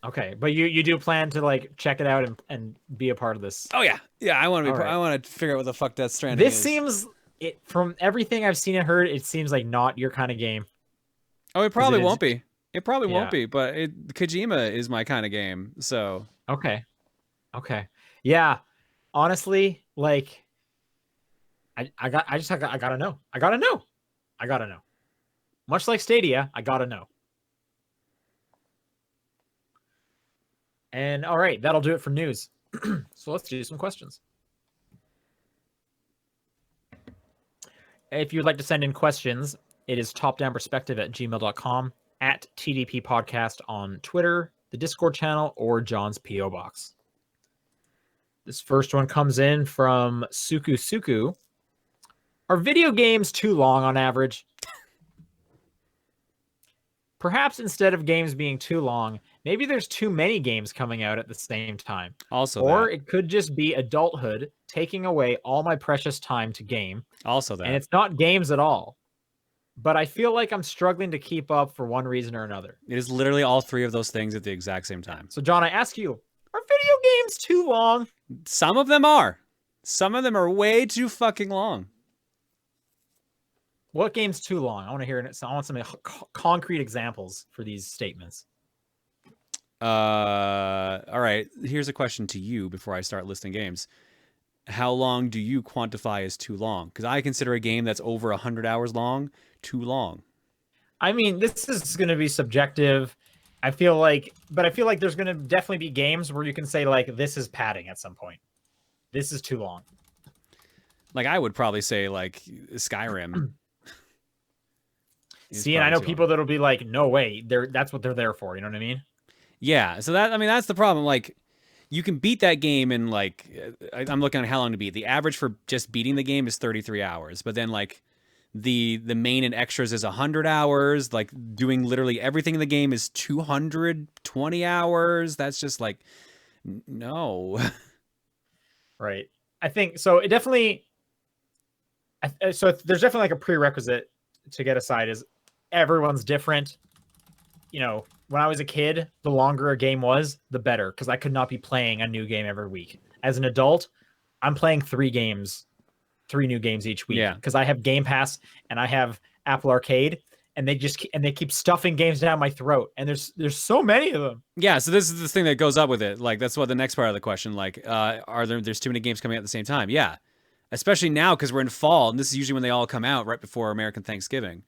Okay, but you do plan to like check it out and be a part of this. Oh yeah, yeah. I want to be. All right. I want to figure out what the fuck Death Stranding This is. seems it from everything I've seen and heard, it seems like not your kind of game. Oh, it 'Cause probably won't be. It probably won't yeah. be. But Kojima is my kind of game. So Okay. Okay. Yeah. Honestly, like I gotta know. I gotta know. I gotta know. Much like Stadia, I gotta know. And all right, that'll do it for news. So let's do some questions. If you'd like to send in questions, it is topdownperspective@gmail.com, at TDP Podcast on Twitter, the Discord channel, or John's P.O. Box. This first one comes in from Suku Suku. Are video games too long on average? Perhaps instead of games being too long, maybe there's too many games coming out at the same time. also Or that. it could just be adulthood taking away all my precious time to game. Also And that. it's not games at all. But I feel like I'm struggling to keep up for one reason or another. It is literally all three of those things at the exact same time. So, John, I ask you, are video games too long? Some of them are. Some of them are way too fucking long. What game's too long? I want to hear it. I want some concrete examples for these statements. All right. Here's a question to you before I start listing games. How long do you quantify as too long? Because I consider a game that's over 100 hours long too long. I mean, this is going to be subjective. I feel like there's going to definitely be games where you can say like this is padding at some point. This is too long. Like I would probably say like Skyrim. See, and I know people that'll be like, no way, that's what they're there for. You know what I mean? Yeah. So that's the problem. Like you can beat that game in like I'm looking at how long to beat. The average for just beating the game is 33 hours, but then like the main and extras is 100 hours. Like doing literally everything in the game is 220 hours. That's just like no. Right. I think so. It definitely. So there's definitely like a prerequisite to get aside is everyone's different. You know, when I was a kid, the longer a game was, the better, because I could not be playing a new game every week. As an adult, I'm playing 3 new games each week, because I have Game Pass and I have Apple Arcade, and they keep stuffing games down my throat, and there's so many of them. Yeah, so this is the thing that goes up with it. Like that's what the next part of the question. Like, there's too many games coming out at the same time? Yeah, especially now because we're in fall, and this is usually when they all come out right before American Thanksgiving.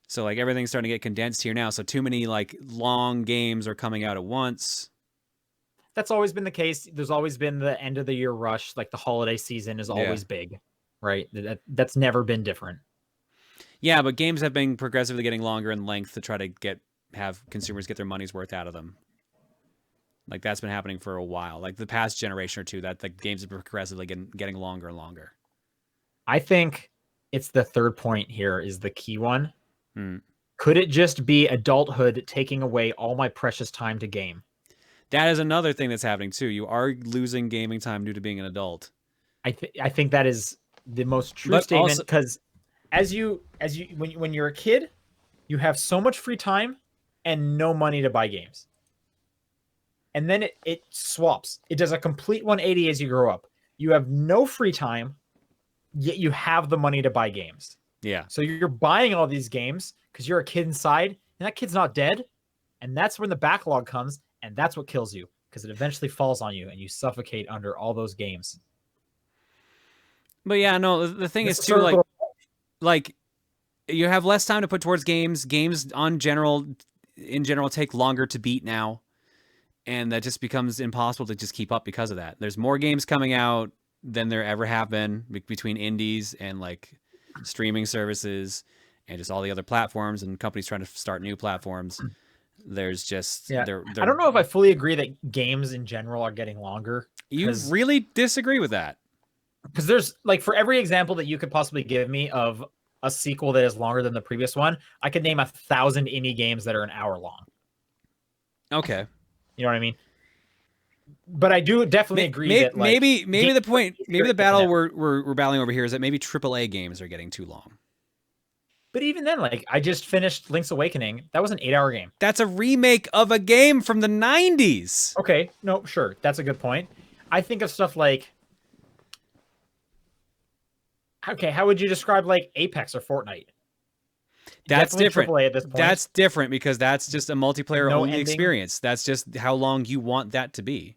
So like everything's starting to get condensed here now. So too many like long games are coming out at once. That's always been the case. There's always been the end of the year rush. Like the holiday season is always big, right? That's never been different. Yeah, but games have been progressively getting longer in length to try to have consumers get their money's worth out of them. Like that's been happening for a while. Like the past generation or two, that the games have progressively getting longer and longer. I think it's the third point here is the key one. Hmm. Could it just be adulthood taking away all my precious time to game? That is another thing that's happening too. You are losing gaming time due to being an adult. I think that is the most true statement, because when you're a kid, you have so much free time and no money to buy games. And then it swaps. It does a complete 180 as you grow up. You have no free time, yet you have the money to buy games. Yeah. So you're buying all these games because you're a kid inside, and that kid's not dead. And that's when the backlog comes, and that's what kills you, because it eventually falls on you and you suffocate under all those games. But yeah, no, the thing is too, like you have less time to put towards games. Games in general take longer to beat now. And that just becomes impossible to just keep up because of that. There's more games coming out than there ever have been between indies and like streaming services and just all the other platforms and companies trying to start new platforms. There's just I don't know if I fully agree that games in general are getting longer. You really disagree with that? Because there's like, for every example that you could possibly give me of a sequel that is longer than the previous one, I could name 1,000 indie games that are an hour long. Okay. You know what I mean? but I do definitely agree that like maybe the point, maybe the easier battle now. we're battling over here is that maybe AAA games are getting too long. But even then, like I just finished Link's Awakening. That was an 8-hour game. That's a remake of a game from the 90s. Okay, no, sure, that's a good point. I think of stuff like, okay, how would you describe like Apex or Fortnite? That's Definitely different. AAA at this point. That's different because that's just a multiplayer No only ending. experience. That's just how long you want that to be.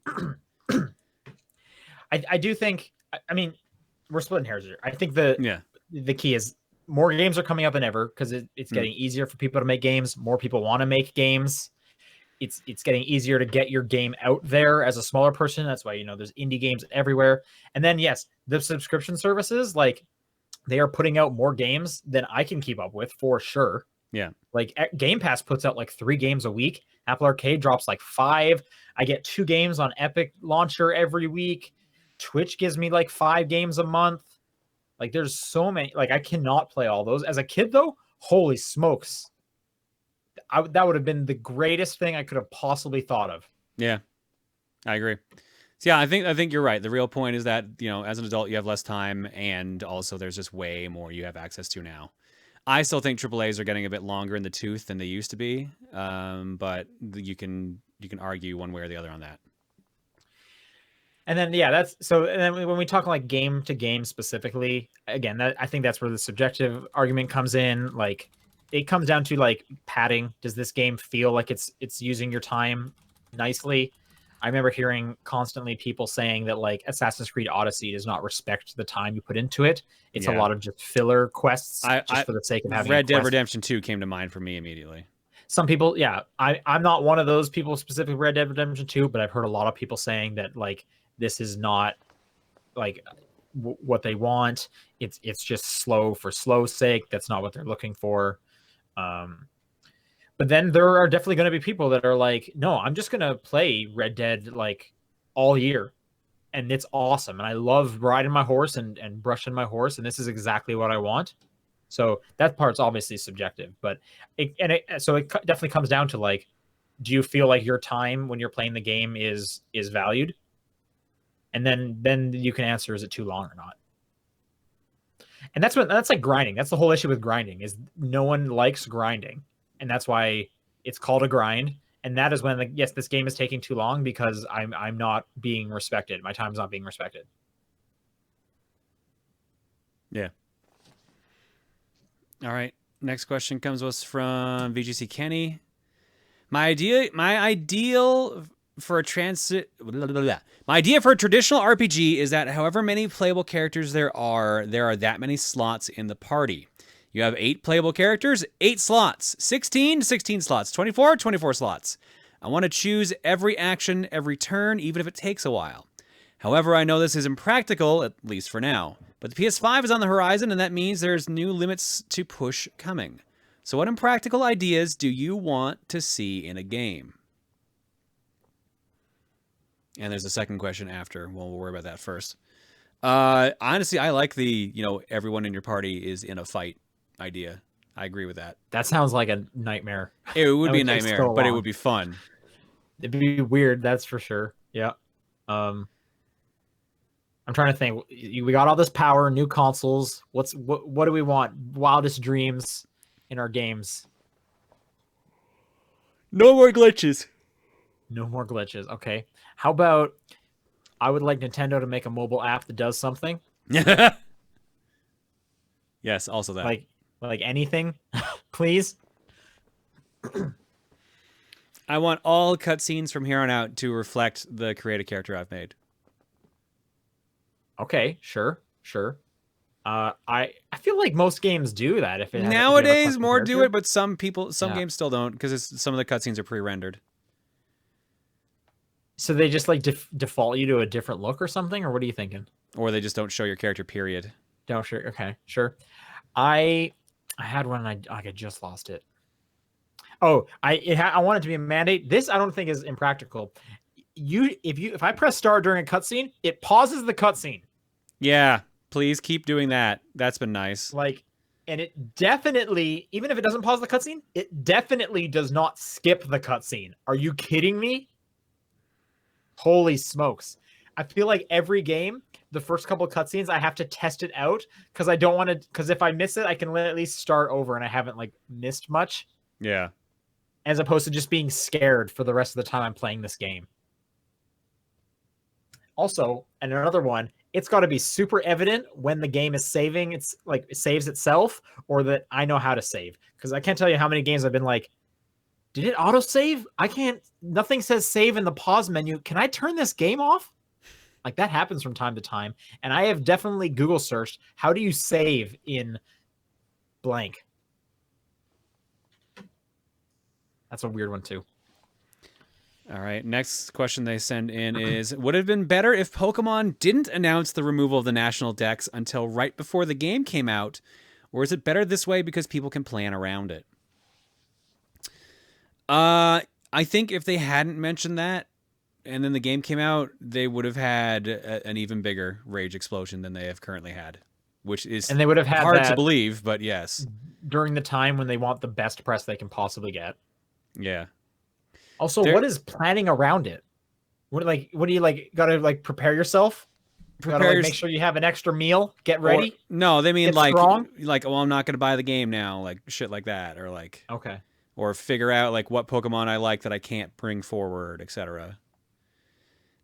I do think. I mean, we're splitting hairs here. I think Yeah. the key is more games are coming up than ever because it's getting easier for people to make games. More people want to make games. It's getting easier to get your game out there as a smaller person. That's why there's indie games everywhere. And then yes, the subscription services, like they are putting out more games than I can keep up with for sure. Yeah. Like Game Pass puts out like 3 games a week. Apple Arcade drops like 5. I get 2 games on Epic Launcher every week. Twitch gives me like 5 games a month. Like there's so many. Like I cannot play all those. As a kid though, holy smokes. That would have been the greatest thing I could have possibly thought of. Yeah. I agree. So yeah, I think you're right. The real point is that, as an adult you have less time, and also there's just way more you have access to now. I still think AAAs are getting a bit longer in the tooth than they used to be. But you can argue one way or the other on that. And then that's so. And then when we talk like game to game specifically, again, I think that's where the subjective argument comes in. Like it comes down to like padding. Does this game feel like it's using your time nicely? I remember hearing constantly people saying that like Assassin's Creed Odyssey does not respect the time you put into it. It's a lot of just filler quests just for the sake of having Red Dead Redemption 2 came to mind for me immediately. Some people, yeah, I'm not one of those people specifically Red Dead Redemption 2, but I've heard a lot of people saying that like this is not like what they want. It's just slow for slow's sake. That's not what they're looking for. But then there are definitely going to be people that are like, no, I'm just going to play Red Dead like all year. And it's awesome. And I love riding my horse and brushing my horse. And this is exactly what I want. So that part's obviously subjective. But it definitely comes down to like, do you feel like your time when you're playing the game is valued? And then you can answer, is it too long or not? And that's like grinding. That's the whole issue with grinding is no one likes grinding. And that's why it's called a grind. And that is when, like, yes, this game is taking too long because I'm not being respected. My time's not being respected. Yeah. All right. Next question comes to us from VGC Kenny. My idea for a traditional RPG is that however many playable characters there are that many slots in the party. You have 8 playable characters, 8 slots, 16 slots, 24 slots. I want to choose every action, every turn, even if it takes a while. However, I know this is impractical, at least for now. But the PS5 is on the horizon, and that means there's new limits to push coming. So what impractical ideas do you want to see in a game? And there's a second question after. We'll worry about that first. Honestly, I like the, everyone in your party is in a fight idea. I agree with that. That sounds like a nightmare. It would be a nightmare, but it would be fun. It'd be weird, that's for sure. Yeah. I'm trying to think. We got all this power, new consoles. What do we want? Wildest dreams in our games. No more glitches. No more glitches. Okay. How about I would like Nintendo to make a mobile app that does something. Yes, also that. Like anything, please. I want all cutscenes from here on out to reflect the creative character I've made. Okay, sure. I feel like most games do that. If it nowadays more do it, but some games still don't because some of the cutscenes are pre-rendered. So they just like default you to a different look or something, or what are you thinking? Or they just don't show your character. Period. Don't sure. Okay, sure. I had one and I just lost it. Oh, I want it to be a mandate. This I don't think is impractical. If I press start during a cutscene, it pauses the cutscene. Yeah, please keep doing that. That's been nice. Like, and it definitely, even if it doesn't pause the cutscene, it definitely does not skip the cutscene. Are you kidding me? Holy smokes. I feel like every game, the first couple cutscenes, I have to test it out because I don't want to. Because if I miss it, I can at least start over and I haven't like missed much, Yeah. as opposed to just being scared for the rest of the time I'm playing this game. Also, and another one, it's got to be super evident when the game is saving. It's like it saves itself, or that I know how to save. Because I can't tell you how many games I've been like, did it auto save? I can't. Nothing says save in the pause menu. Can I turn this game off? Like that happens from time to time. And I have definitely Google searched, how do you save in blank? That's a weird one too. All right. Next question they send in is, would it have been better if Pokemon didn't announce the removal of the national dex until right before the game came out? Or is it better this way because people can plan around it? I think if they hadn't mentioned that and then the game came out, they would have had an even bigger rage explosion than they have currently had, which is And they would have had hard to that believe, but yes. during the time when they want the best press they can possibly get. Yeah. Also, what is planning around it? What do you like? Gotta like prepare yourself? Gotta like make sure you have an extra meal. Get ready. Or, no, they mean get like strong? like, oh, I'm not gonna buy the game now, like shit like that, or like okay, or figure out like what Pokemon I like that I can't bring forward, etc.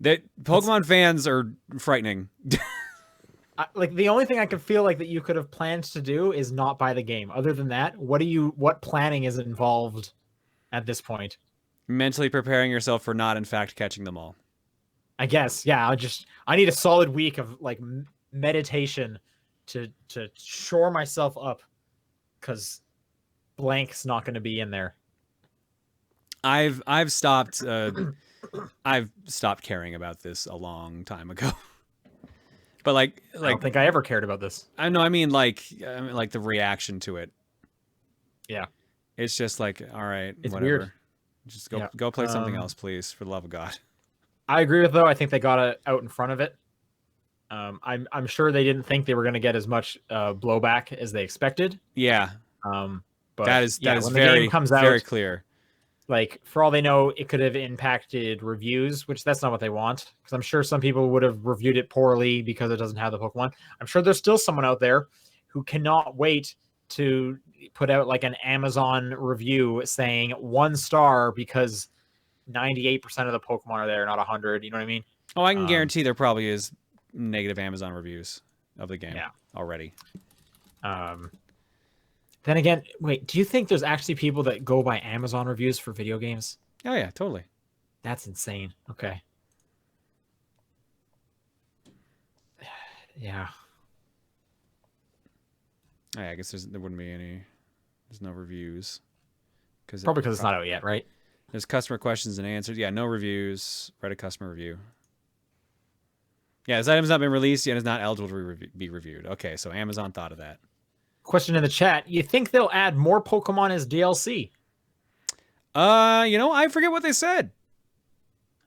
That Pokemon fans are frightening. like the only thing I could feel like that you could have planned to do is not buy the game. Other than that, what planning is involved at this point? Mentally preparing yourself for not in fact catching them all. I guess, yeah. I need a solid week of like meditation to shore myself up, because blank's not going to be in there. I've stopped I've stopped caring about this a long time ago. But like I don't think I ever cared about this. I know, I mean like the reaction to it. Yeah. It's just like, all right, it's whatever. Weird. Just go play something else, please, for the love of God. I agree with though. I think they got it out in front of it. I'm sure they didn't think they were going to get as much blowback as they expected. Yeah. But that is when very, the game comes out, very clear. Like for all they know, it could have impacted reviews, which that's not what they want. Because I'm sure some people would have reviewed it poorly because it doesn't have the Pokemon. I'm sure there's still someone out there who cannot wait to put out like an Amazon review saying 1 star because 98% of the Pokemon are there, not 100. You know what I mean? Oh, I can guarantee there probably is negative Amazon reviews of the game already. Then again, wait, do you think there's actually people that go by Amazon reviews for video games? Oh, yeah, totally. That's insane. Okay. Yeah. Oh, yeah, I guess there wouldn't be any. There's no reviews. Probably because it's not out yet, right? There's customer questions and answers. Yeah, no reviews. Write a customer review. Yeah, this item's not been released yet. It's not eligible to be reviewed. Okay, so Amazon thought of that. Question in the chat: you think they'll add more Pokemon as DLC? I forget what they said.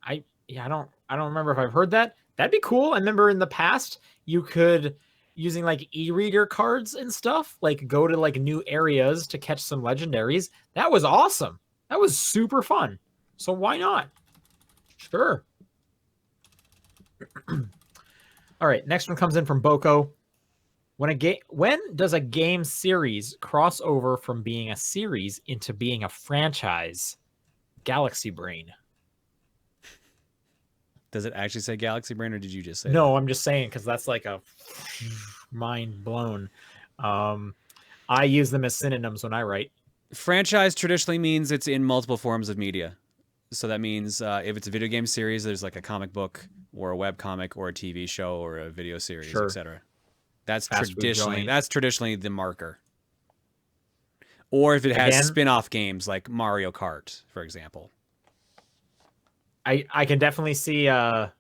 I don't remember if I've heard that. That'd be cool. I remember in the past you could, using like e-reader cards and stuff, like go to like new areas to catch some legendaries. That was awesome. That was super fun. So why not? Sure. All right, next one comes in from Boko. When does a game series cross over from being a series into being a franchise? Galaxy Brain. Does it actually say Galaxy Brain, or did you just say no? that? I'm just saying because that's like a mind blown. I use them as synonyms when I write. Franchise traditionally means it's in multiple forms of media. So that means if it's a video game series, there's like a comic book or a web comic or a TV show or a video series, etc. That's traditionally the marker. Or if it has spin-off games like Mario Kart, for example. I can definitely see that.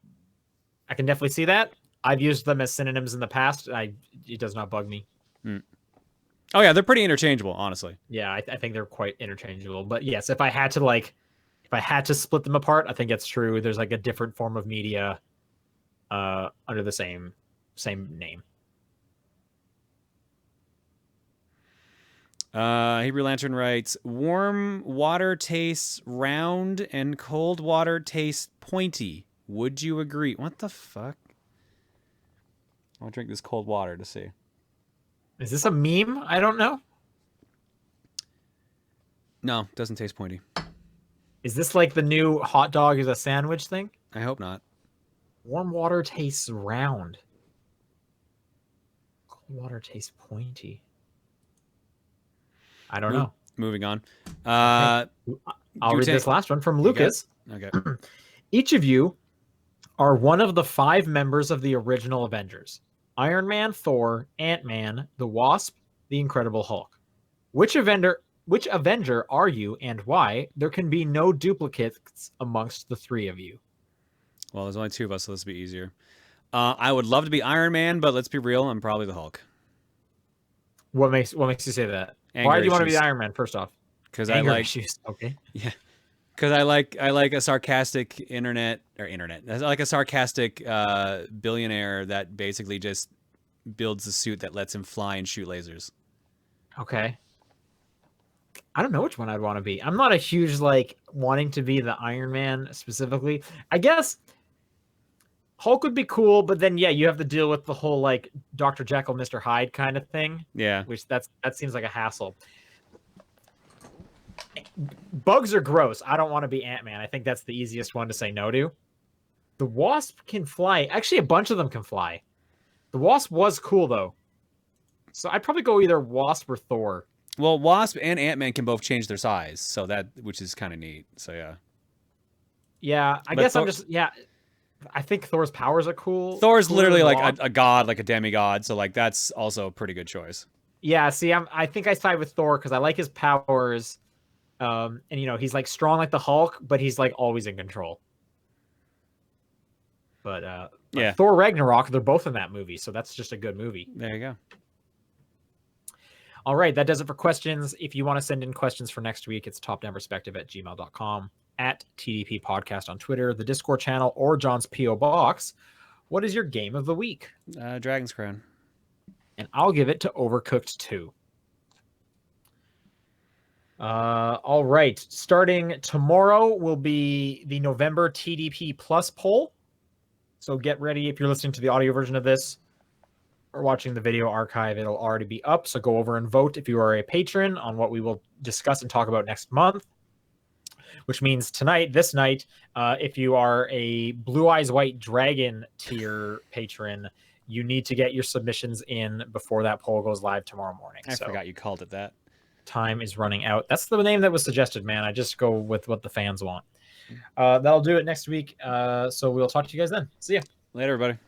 I've used them as synonyms in the past. It does not bug me. Oh yeah, they're pretty interchangeable, honestly. Yeah, I think they're quite interchangeable. But yes, if I had to split them apart, I think that's true. There's like a different form of media under the same name. Hebrew Lantern writes, warm water tastes round and cold water tastes pointy. Would you agree? What the fuck? I'll drink this cold water to see. Is this a meme? I don't know. No, doesn't taste pointy. Is this like the new hot dog is a sandwich thing? I hope not. Warm water tastes round. Cold water tastes pointy. I don't know. Moving on. I'll read this last one from Lucas. Okay. Each of you are one of the 5 members of the original Avengers: Iron Man, Thor, Ant-Man, the Wasp, the Incredible Hulk. Which Avenger are you and why? There can be no duplicates amongst the 3 of you. Well, there's only 2 of us, so this will be easier. I would love to be Iron Man, but let's be real, I'm probably the Hulk. What makes you say that? Anger Why do you want to issues. be Iron Man first off? Because I like issues. Okay. Yeah. Because I like a sarcastic internet. I like a sarcastic billionaire that basically just builds a suit that lets him fly and shoot lasers. Okay. I don't know which one I'd want to be. I'm not a huge like wanting to be the Iron Man specifically. I guess Hulk would be cool, but then yeah, you have to deal with the whole like Dr. Jekyll, Mr. Hyde kind of thing. Yeah. Which that seems like a hassle. Bugs are gross. I don't want to be Ant-Man. I think that's the easiest one to say no to. The Wasp can fly. Actually, a bunch of them can fly. The Wasp was cool though. So I'd probably go either Wasp or Thor. Well, Wasp and Ant-Man can both change their size, so which is kind of neat. So yeah. Yeah, I guess I'm just I think Thor's powers are cool. Thor's literally like a god, like a demigod, so like that's also a pretty good choice. Yeah, see, I think I side with Thor because I like his powers. And you know, he's like strong like the Hulk, but he's like always in control. But yeah, Thor Ragnarok, they're both in that movie, so that's just a good movie. There you go. All right, that does it for questions. If you want to send in questions for next week, it's topdownperspective@gmail.com, at TDP Podcast on Twitter, the Discord channel, or John's P.O. Box. What is your game of the week? Dragon's Crown. And I'll give it to Overcooked 2. All right. Starting tomorrow will be the November TDP Plus poll. So get ready. If you're listening to the audio version of this or watching the video archive, it'll already be up. So go over and vote if you are a patron on what we will discuss and talk about next month. Which means this night, if you are a Blue Eyes White Dragon tier patron, you need to get your submissions in before that poll goes live tomorrow morning. I forgot you called it that. Time is running out. That's the name that was suggested, man. I just go with what the fans want. That'll do it next week. So we'll talk to you guys then. See ya. Later, everybody.